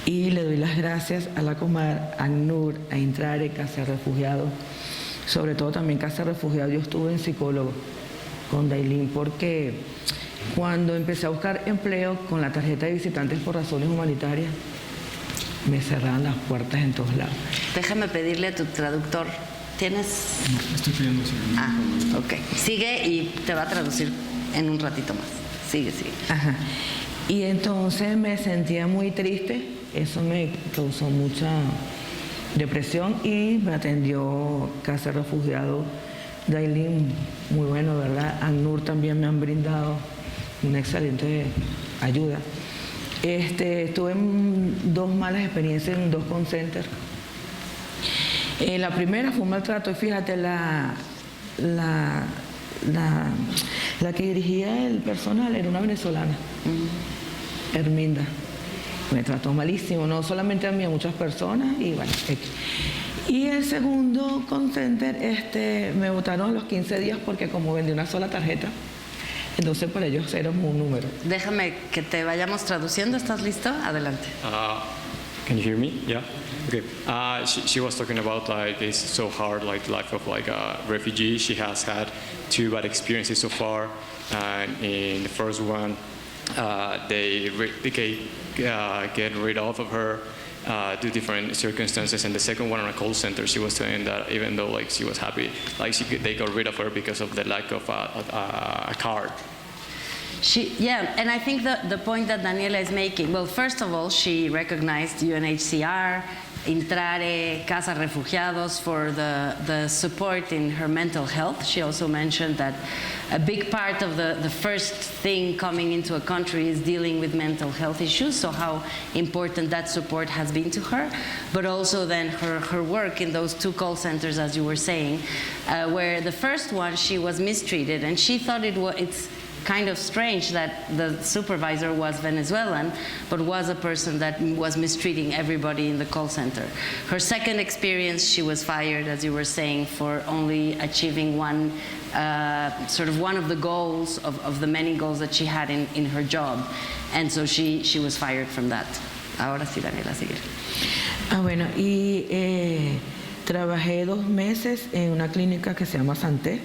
Y le doy las gracias a la Comar, a ACNUR, a Intrare, Casa de Refugiados. Sobre todo también Casa de Refugiados. Yo estuve en psicólogo con Dailín porque cuando empecé a buscar empleo con la tarjeta de visitantes por razones humanitarias, me cerraban las puertas en todos lados. Déjame pedirle a tu traductor. ¿Tienes? No, estoy pidiendo segundo. Ah, ok. Sigue y te va a traducir en un ratito más. Sigue. Ajá. Y entonces me sentía muy triste. Eso me causó mucha depresión y me atendió Casa de Refugiados. Dailín, muy bueno, ¿verdad? ACNUR también me han brindado una excelente ayuda. Tuve dos malas experiencias en dos call centers. La primera fue un maltrato y fíjate, la que dirigía el personal era una venezolana. Herminda. Me trató malísimo, no solamente a mí, a muchas personas, y bueno. Y el segundo call center, me votaron a los 15 días porque como vendí una sola tarjeta, entonces para ellos era un número. Déjame que te vayamos traduciendo. ¿Estás listo? Adelante. Can you hear me? Yeah. Okay. She was talking about like it's so hard, like life of like a refugee. She has had 2 bad experiences so far, and in the first one, they get rid of her due to different circumstances, and the second one on a call center, she was saying that even though like she was happy, like they got rid of her because of the lack of a card. Yeah, and I think the point that Daniella is making, well, first of all, she recognized UNHCR, Intrare, Casa Refugiados for the support in her mental health. She also mentioned that a big part of the first thing coming into a country is dealing with mental health issues, so how important that support has been to her, but also then her work in those 2 call centers, as you were saying, where the first one she was mistreated, and she thought it's kind of strange that the supervisor was Venezuelan, but was a person that was mistreating everybody in the call center. Her second experience, she was fired, as you were saying, for only achieving one of the goals of the many goals that she had in her job. And so she was fired from that. Ahora sí, Daniela, sigue. Bueno, y trabajé 2 meses en una clínica que se llama Santé.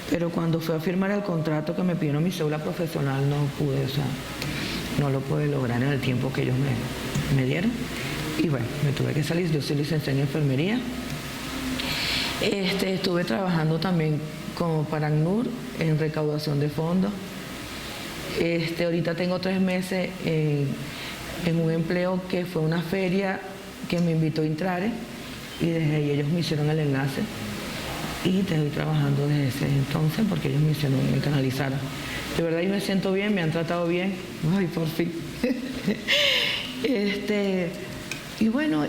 Pero cuando fui a firmar el contrato que me pidieron mi cédula profesional, no pude, o sea, no lo pude lograr en el tiempo que ellos me dieron. Y bueno, me tuve que salir. Yo soy licenciada en enfermería. Estuve trabajando también para ACNUR en recaudación de fondos. Ahorita tengo 3 meses en un empleo que fue una feria que me invitó a Intrare, y desde ahí ellos me hicieron el enlace. Y estoy trabajando desde ese entonces porque ellos me canalizaron. De verdad yo me siento bien, me han tratado bien. Ay, por fin. Y bueno,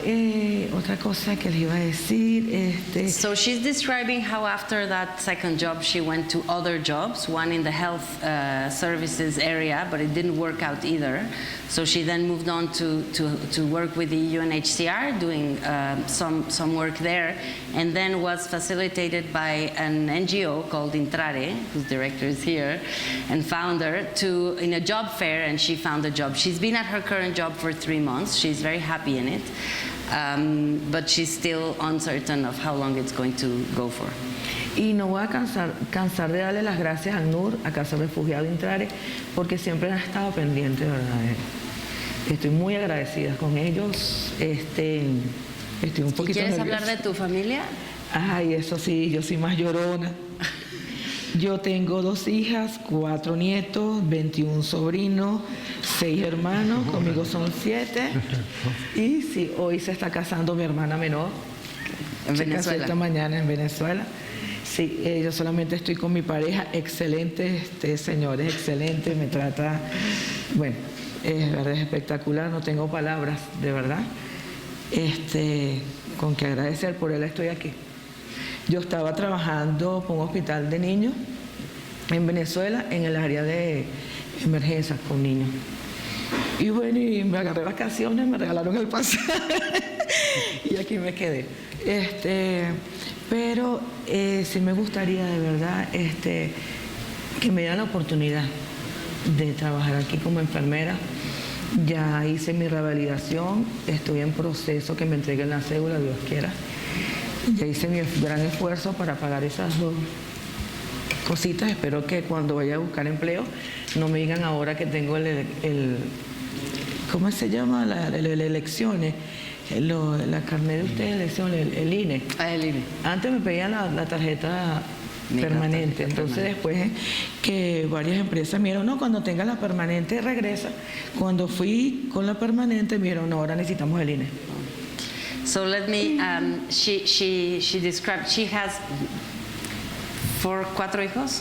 otra cosa que les iba a decir, So she's describing how after that second job she went to other jobs, one in the health services area, but it didn't work out either. So she then moved on to work with the UNHCR, doing some work there, and then was facilitated by an NGO called Intrare, whose director is here, and founder, in a job fair, and she found a job. She's been at her current job for 3 months. She's very happy in it, but she's still uncertain of how long it's going to go for. Y no voy a cansar de darle las gracias a ACNUR, a Casa Refugiado Intrare, porque siempre han estado pendientes, ¿verdad? Estoy muy agradecida con ellos. Estoy un poquito ¿Quieres nerviosa. hablar de tu familia? Ay, eso sí, yo soy más llorona. Yo tengo 2 hijas, 4 nietos, 21 sobrinos, 6 hermanos, conmigo son 7. Y sí, hoy se está casando mi hermana menor. En Se casó Venezuela. esta mañana en Venezuela. Sí, yo solamente estoy con mi pareja, excelente, señor es excelente, me trata, bueno, es verdad, es espectacular, no tengo palabras, de verdad. Con que agradecer, por él estoy aquí. Yo estaba trabajando por un hospital de niños en Venezuela, en el área de emergencias con niños. Y bueno, y me agarré vacaciones, me regalaron el pasaje y aquí me quedé. Pero sí me gustaría de verdad que me dieran la oportunidad de trabajar aquí como enfermera. Ya hice mi revalidación, estoy en proceso que me entreguen la cédula, Dios quiera. Ya hice mi gran esfuerzo para pagar esas 2 cositas. Espero que cuando vaya a buscar empleo no me digan ahora que tengo el ¿cómo se llama? Las elecciones. La carnet de ustedes, elecciones, el INE. El INE. Antes me pedían la tarjeta permanente, entonces después que varias empresas me dijeron, no, cuando tenga la permanente regresa. Cuando fui con la permanente me dijeron, no, ahora necesitamos el INE. So let me, she described, she has 4 hijos?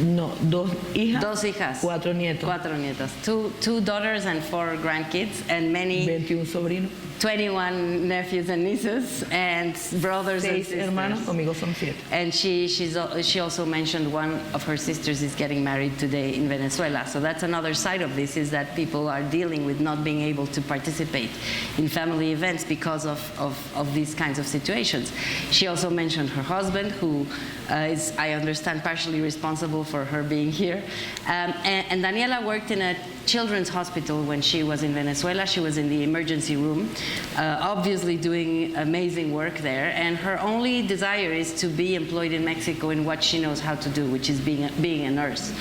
No, 2 hijas. 2 hijas. 4 nietos. 4 nietas. 2 daughters and 4 grandkids, and many. 21 sobrinos. 21 nephews and nieces and brothers and 6 sisters. hermanos, conmigo son 7. And she also mentioned one of her sisters is getting married today in Venezuela. So that's another side of this, is that people are dealing with not being able to participate in family events because of these kinds of situations. She also mentioned her husband, who is, I understand, partially responsible for her being here. And Daniella worked in a children's hospital when she was in Venezuela. She was in the emergency room, obviously doing amazing work there. And her only desire is to be employed in Mexico in what she knows how to do, which is being a nurse.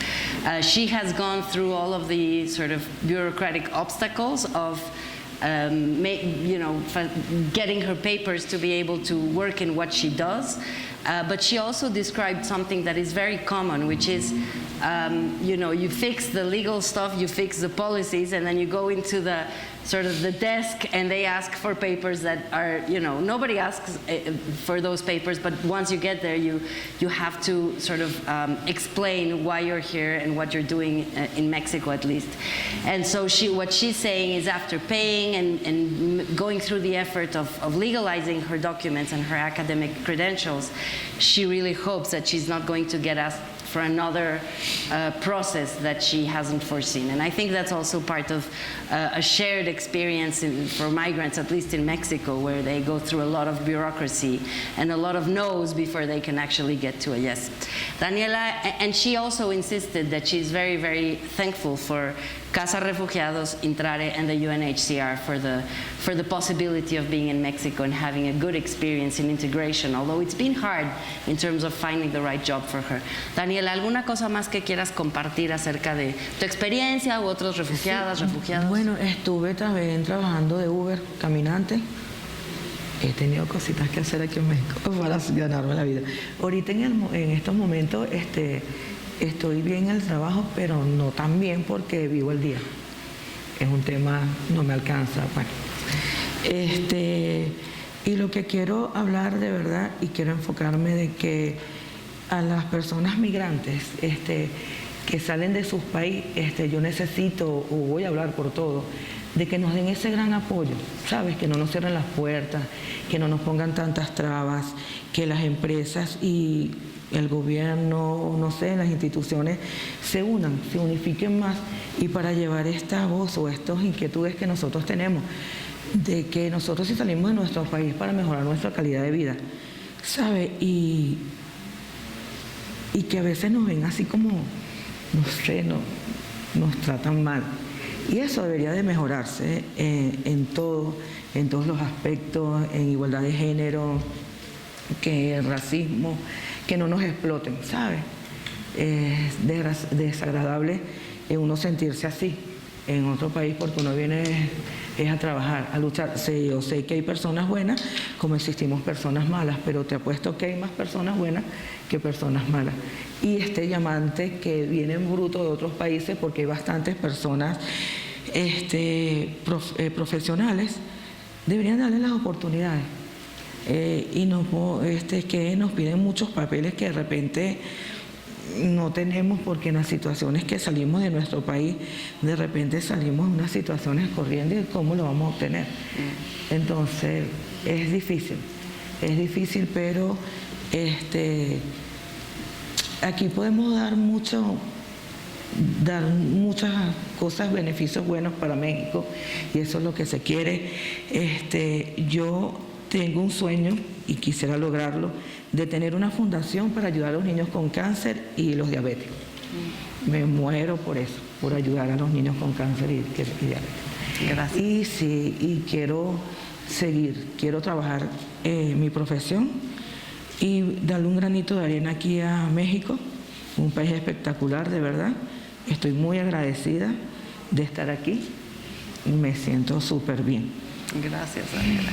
She has gone through all of the sort of bureaucratic obstacles of getting her papers to be able to work in what she does. But she also described something that is very common, which is, you fix the legal stuff, you fix the policies, and then you go into the sort of the desk and they ask for papers that are, nobody asks for those papers, but once you get there, you have to sort of explain why you're here and what you're doing in Mexico at least. And so what she's saying is, after paying and going through the effort of legalizing her documents and her academic credentials, she really hopes that she's not going to get asked for another process that she hasn't foreseen. And I think that's also part of a shared experience for migrants, at least in Mexico, where they go through a lot of bureaucracy and a lot of no's before they can actually get to a yes. Daniella, and she also insisted that she's very, very thankful for Casa Refugiados, Intrare, and the UNHCR for the possibility of being in Mexico and having a good experience in integration, although it's been hard in terms of finding the right job for her. Daniela, ¿alguna cosa más que quieras compartir acerca de tu experiencia u otros refugiados? Bueno, estuve también trabajando de Uber, caminante. He tenido cositas que hacer aquí en México para ganarme la vida. Ahorita en estos momentos estoy bien en el trabajo, pero no tan bien porque vivo el día. Es un tema, no me alcanza. Bueno. Y lo que quiero hablar de verdad, y quiero enfocarme de que a las personas migrantes que salen de sus países, yo necesito, o voy a hablar por todo, de que nos den ese gran apoyo, ¿sabes? Que no nos cierren las puertas, que no nos pongan tantas trabas, que las empresas y el gobierno, no sé, las instituciones se unan, se unifiquen más, y para llevar esta voz o estas inquietudes que nosotros tenemos, de que nosotros sí salimos de nuestro país para mejorar nuestra calidad de vida, ¿sabe? Y que a veces nos ven así como, no sé, nos tratan mal. Y eso debería de mejorarse en todos los aspectos, en igualdad de género, que el racismo, que no nos exploten, ¿sabes? Es desagradable uno sentirse así en otro país, porque uno viene es a trabajar, a luchar. Yo sé que hay personas buenas, como existimos personas malas, pero te apuesto que hay más personas buenas que personas malas. Y este llamante que viene en bruto de otros países, porque hay bastantes personas profesionales, deberían darle las oportunidades. Y que nos piden muchos papeles que de repente no tenemos, porque en las situaciones que salimos de nuestro país, de repente salimos en unas situaciones corriendo, y cómo lo vamos a obtener. Entonces es difícil, pero aquí podemos dar muchas cosas, beneficios buenos para México, y eso es lo que se quiere. Yo tengo un sueño, y quisiera lograrlo, de tener una fundación para ayudar a los niños con cáncer y los diabéticos. Me muero por eso, por ayudar a los niños con cáncer y diabetes. Gracias. Y quiero trabajar mi profesión y darle un granito de arena aquí a México, un país espectacular, de verdad. Estoy muy agradecida de estar aquí. Me siento súper bien. Gracias, Daniela.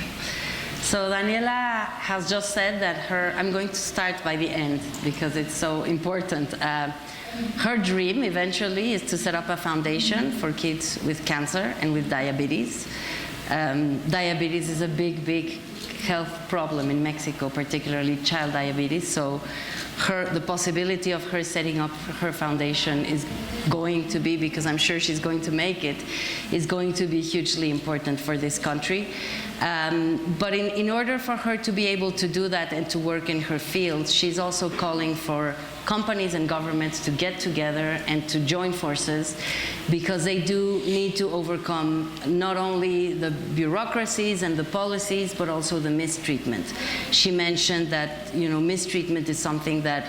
So Daniela has just said that I'm going to start by the end because it's so important. Her dream eventually is to set up a foundation for kids with cancer and with diabetes. Diabetes is a big, big health problem in Mexico, particularly child diabetes. So the possibility of her setting up her foundation is going to be, because I'm sure she's going to make it, is going to be hugely important for this country. But in order for her to be able to do that and to work in her field, she's also calling for companies and governments to get together and to join forces, because they do need to overcome not only the bureaucracies and the policies, but also the mistreatment. She mentioned that, you know, mistreatment is something that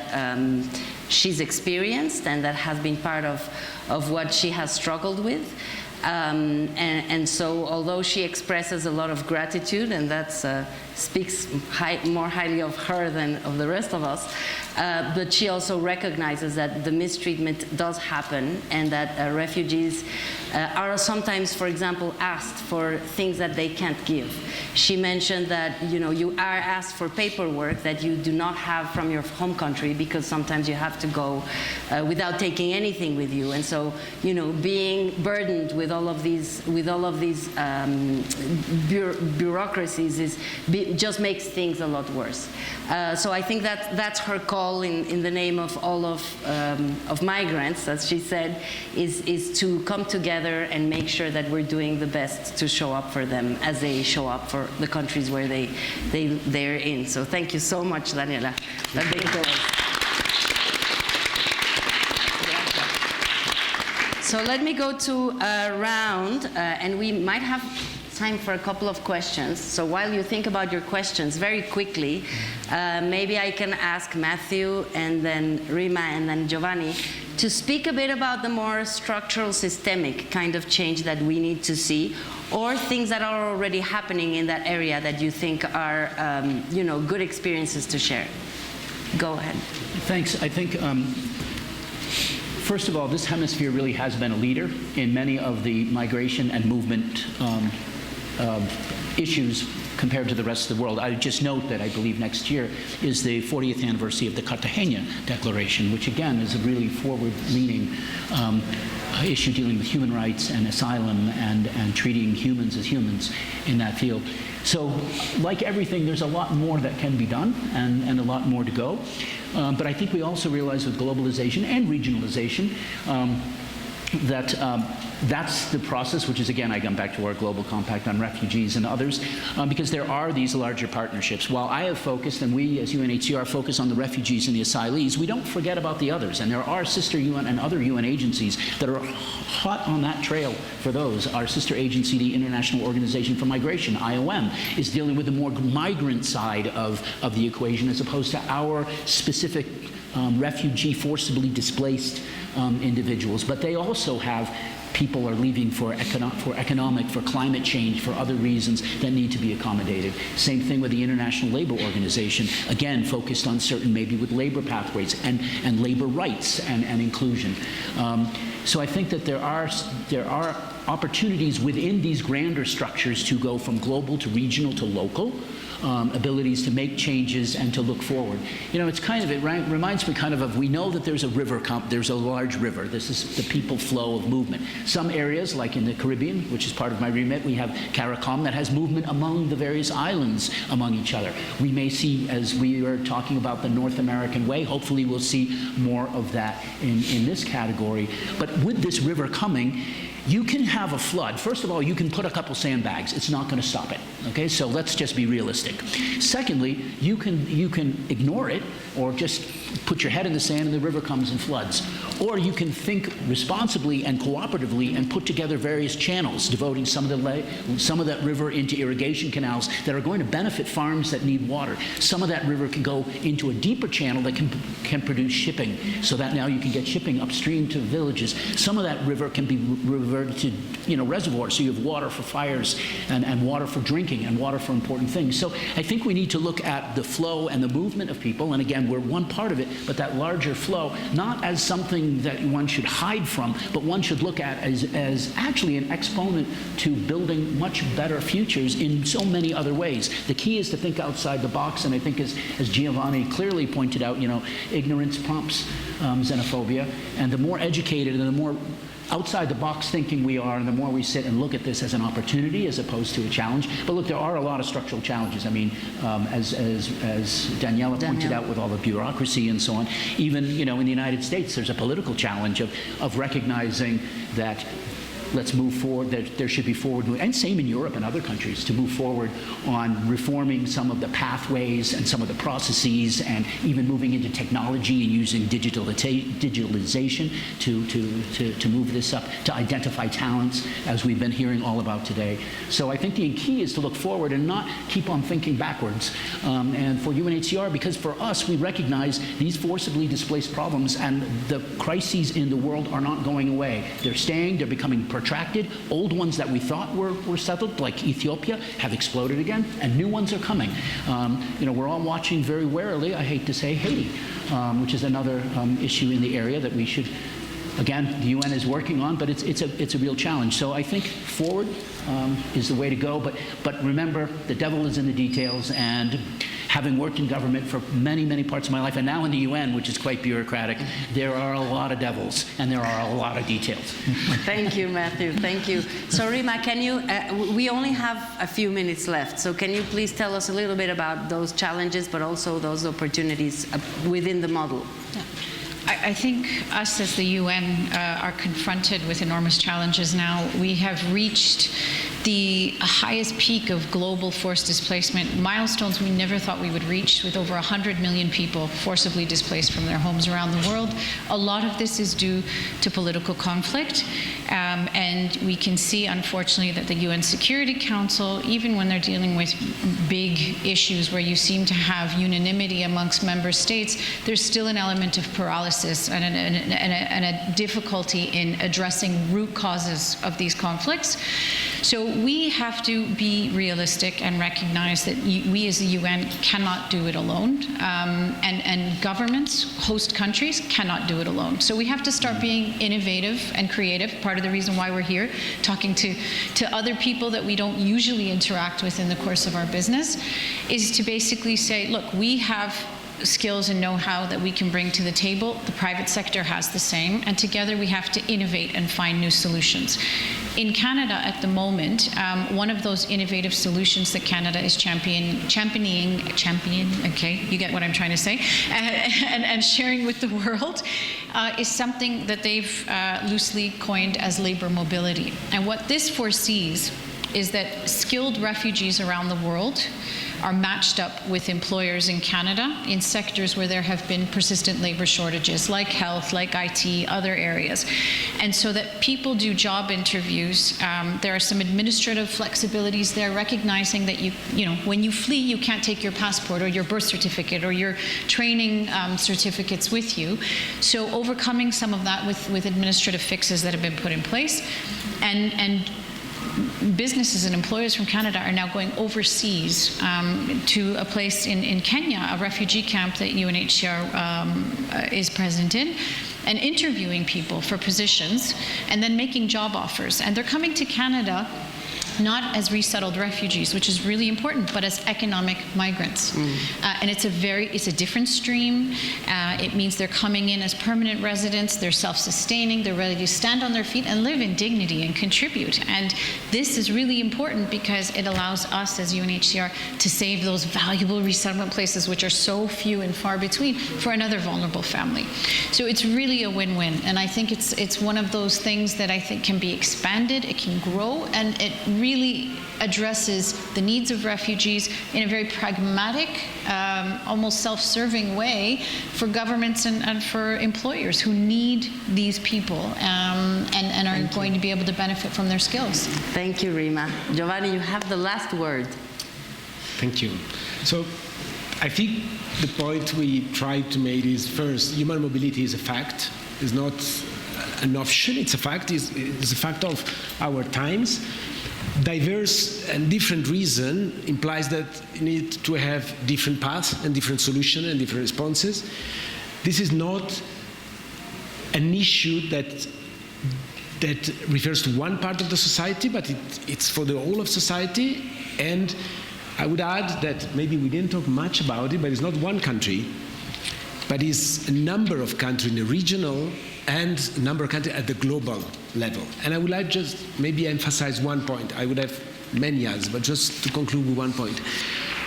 she's experienced and that has been part of what she has struggled with. And so although she expresses a lot of gratitude, and that speaks more highly of her than of the rest of us, but she also recognizes that the mistreatment does happen, and that refugees are sometimes, for example, asked for things that they can't give. She mentioned that, you know, you are asked for paperwork that you do not have from your home country, because sometimes you have to go without taking anything with you. And so, you know, being burdened with all of these bureaucracies just makes things a lot worse. So I think that's her call in the name of all of migrants, as she said, is to come together and make sure that we're doing the best to show up for them as they show up for the countries where they're in. So thank you so much, Daniella. So let me go to a round, and we might have time for a couple of questions. So while you think about your questions, very quickly, maybe I can ask Matthew and then Rema and then Giovanni to speak a bit about the more structural, systemic kind of change that we need to see, or things that are already happening in that area that you think are, you know, good experiences to share. Go ahead. Thanks. I think, first of all, this hemisphere really has been a leader in many of the migration and movement issues compared to the rest of the world. I would just note that I believe next year is the 40th anniversary of the Cartagena Declaration, which again is a really forward-leaning issue dealing with human rights and asylum and treating humans as humans in that field. So like everything, there's a lot more that can be done and a lot more to go. But I think we also realize with globalization and regionalization that that's the process, which is, again, I come back to our global compact on refugees and others, because there are these larger partnerships. While I have focused, and we as UNHCR focus on the refugees and the asylees, we don't forget about the others. And there are sister UN and other UN agencies that are hot on that trail for those. Our sister agency, the International Organization for Migration, IOM, is dealing with the more migrant side of the equation, as opposed to our specific refugee forcibly displaced individuals. But they also have people are leaving for economic, for climate change, for other reasons that need to be accommodated. Same thing with the International Labor Organization, again, focused on certain, maybe with labor pathways and labor rights and inclusion. So I think that there are opportunities within these grander structures to go from global to regional to local, abilities to make changes and to look forward. You know, it's kind of, it reminds me kind of we know that there's a river, there's a large river. This is the people flow of movement. Some areas, like in the Caribbean, which is part of my remit, we have CARICOM that has movement among the various islands among each other. We may see, as we are talking about the North American way, hopefully we'll see more of that in this category. But with this river coming, you can have a flood. First of all, you can put a couple sandbags. It's not going to stop it. Okay, so let's just be realistic. Secondly, you can ignore it, or just put your head in the sand and the river comes and floods. Or you can think responsibly and cooperatively and put together various channels, devoting some of that river into irrigation canals that are going to benefit farms that need water. Some of that river can go into a deeper channel that can produce shipping, so that now you can get shipping upstream to villages. Some of that river can be reverted to, you know, reservoirs, so you have water for fires and water for drinking and water for important things. So I think we need to look at the flow and the movement of people, and again, we're one part of it, but that larger flow, not as something that one should hide from, but one should look at as actually an exponent to building much better futures in so many other ways. The key is to think outside the box, and I think as Giovanni clearly pointed out, you know, ignorance prompts xenophobia, and the more educated and the more outside the box thinking we are, and the more we sit and look at this as an opportunity as opposed to a challenge. But look, there are a lot of structural challenges. I mean, as Daniella pointed out with all the bureaucracy and so on, even, you know, in the United States, there's a political challenge of recognizing that let's move forward, there should be forward movement, and same in Europe and other countries, to move forward on reforming some of the pathways and some of the processes, and even moving into technology and using digitalization to move this up, to identify talents, as we've been hearing all about today. So I think the key is to look forward and not keep on thinking backwards. And for UNHCR, because for us, we recognize these forcibly displaced problems and the crises in the world are not going away. They're staying, they're becoming protracted. Old ones that we thought were settled, like Ethiopia, have exploded again, and new ones are coming. You know, we're all watching very warily, I hate to say, Haiti, which is another issue in the area that we should, again, the UN is working on, but it's a real challenge. So I think forward is the way to go, but remember, the devil is in the details, and having worked in government for many, many parts of my life, and now in the UN, which is quite bureaucratic, there are a lot of devils, and there are a lot of details. Thank you, Matthew. Thank you. So, Rema, can you, we only have a few minutes left, so can you please tell us a little bit about those challenges, but also those opportunities within the model? Yeah. I think us as the UN are confronted with enormous challenges now. We have reached the highest peak of global forced displacement, milestones we never thought we would reach, with over 100 million people forcibly displaced from their homes around the world. A lot of this is due to political conflict, and we can see, unfortunately, that the UN Security Council, even when they're dealing with big issues where you seem to have unanimity amongst member states, there's still an element of paralysis and a difficulty in addressing root causes of these conflicts. So we have to be realistic and recognize that we as the UN cannot do it alone, and governments, host countries, cannot do it alone. So we have to start being innovative and creative. Part of the reason why we're here, talking to other people that we don't usually interact with in the course of our business, is to basically say, look, we have skills and know-how that we can bring to the table. The private sector has the same, and together we have to innovate and find new solutions. In Canada at the moment, one of those innovative solutions that Canada is championing, okay, you get what I'm trying to say, and sharing with the world, is something that they've loosely coined as labor mobility. And what this foresees is that skilled refugees around the world are matched up with employers in Canada in sectors where there have been persistent labor shortages, like health, like IT, other areas. And so that people do job interviews. There are some administrative flexibilities there, recognizing that you know, when you flee, you can't take your passport or your birth certificate or your training certificates with you. So overcoming some of that with administrative fixes that have been put in place. And businesses and employers from Canada are now going overseas to a place in Kenya, a refugee camp that UNHCR is present in, and interviewing people for positions and then making job offers. And they're coming to Canada not as resettled refugees, which is really important, but as economic migrants. And it's a different stream. It means they're coming in as permanent residents, they're self-sustaining, they're ready to stand on their feet and live in dignity and contribute. And this is really important because it allows us as UNHCR to save those valuable resettlement places, which are so few and far between, for another vulnerable family. So it's really a win-win. And I think it's one of those things that I think can be expanded, it can grow, and it really addresses the needs of refugees in a very pragmatic, almost self-serving way for governments and for employers who need these people and are going to be able to benefit from their skills. Thank you, Rema. Giovanni, you have the last word. Thank you. So I think the point we tried to make is, first, human mobility is a fact. It's not an option, it's a fact. It's a fact of our times. Diverse and different reason implies that you need to have different paths and different solutions and different responses. This is not an issue that refers to one part of the society, but it's for the whole of society. And I would add that maybe we didn't talk much about it, but it's not one country. but it's a number of countries in the regional and a number of countries at the global level. And I would like just maybe emphasize one point. I would have many others, but just to conclude with one point.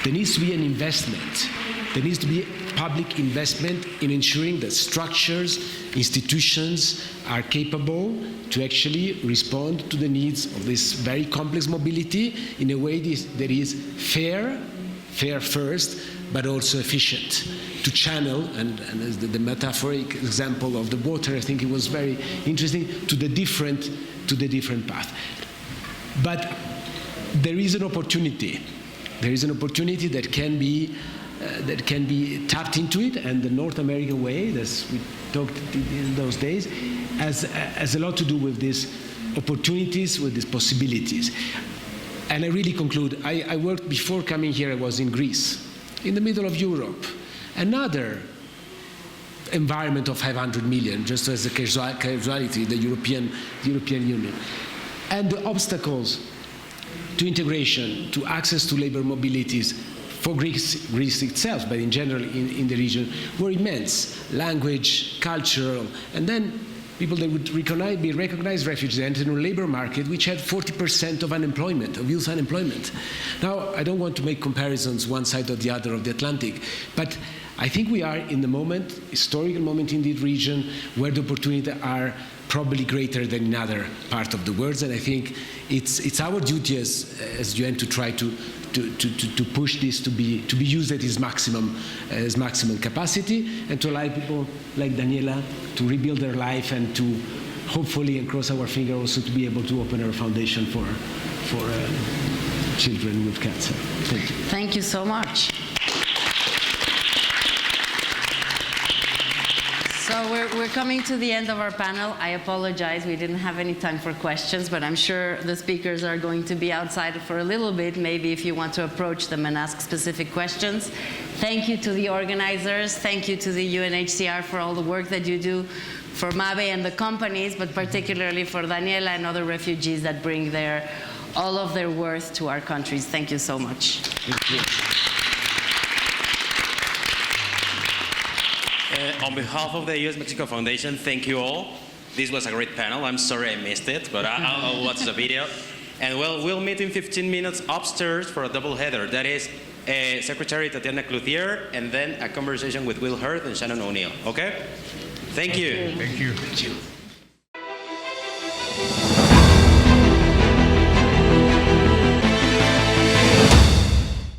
There needs to be an investment. There needs to be public investment in ensuring that structures, institutions are capable to actually respond to the needs of this very complex mobility in a way that is fair first, but also efficient, to channel, and as the metaphoric example of the water, I think it was very interesting, to the different path. But there is an opportunity. There is an opportunity that can be tapped into it, and the North American way, as we talked in those days, has a lot to do with these opportunities, with these possibilities. And I really conclude, I worked, before coming here, I was in Greece, in the middle of Europe, another environment of 500 million, just as a casualty, the European Union. And the obstacles to integration, to access to labor mobilities for Greece itself, but in general in the region, were immense. Language, cultural, and then people that would be recognized refugees entered in a labor market which had 40% of unemployment, of youth unemployment. Now, I don't want to make comparisons one side or the other of the Atlantic, but I think we are in the moment, historical moment in the region, where the opportunities are probably greater than in other parts of the world, and I think it's our duty as UN to try to push this to be used at its maximum capacity, and to allow people like Daniella to rebuild their life, and to hopefully, and cross our fingers, also to be able to open our foundation for children with cancer. Thank you. Thank you so much. So we're coming to the end of our panel. I apologize, we didn't have any time for questions, but I'm sure the speakers are going to be outside for a little bit, maybe if you want to approach them and ask specific questions. Thank you to the organizers. Thank you to the UNHCR for all the work that you do for Mabe and the companies, but particularly for Daniella and other refugees that bring all of their worth to our countries. Thank you so much. Thank you. On behalf of the US-Mexico Foundation, thank you all. This was a great panel. I'm sorry I missed it, but I'll watch the video. And well, we'll meet in 15 minutes upstairs for a double header. That is Secretary Tatiana Clouthier, and then a conversation with Will Hurd and Shannon O'Neill. Okay? Thank you. Thank you. Thank you.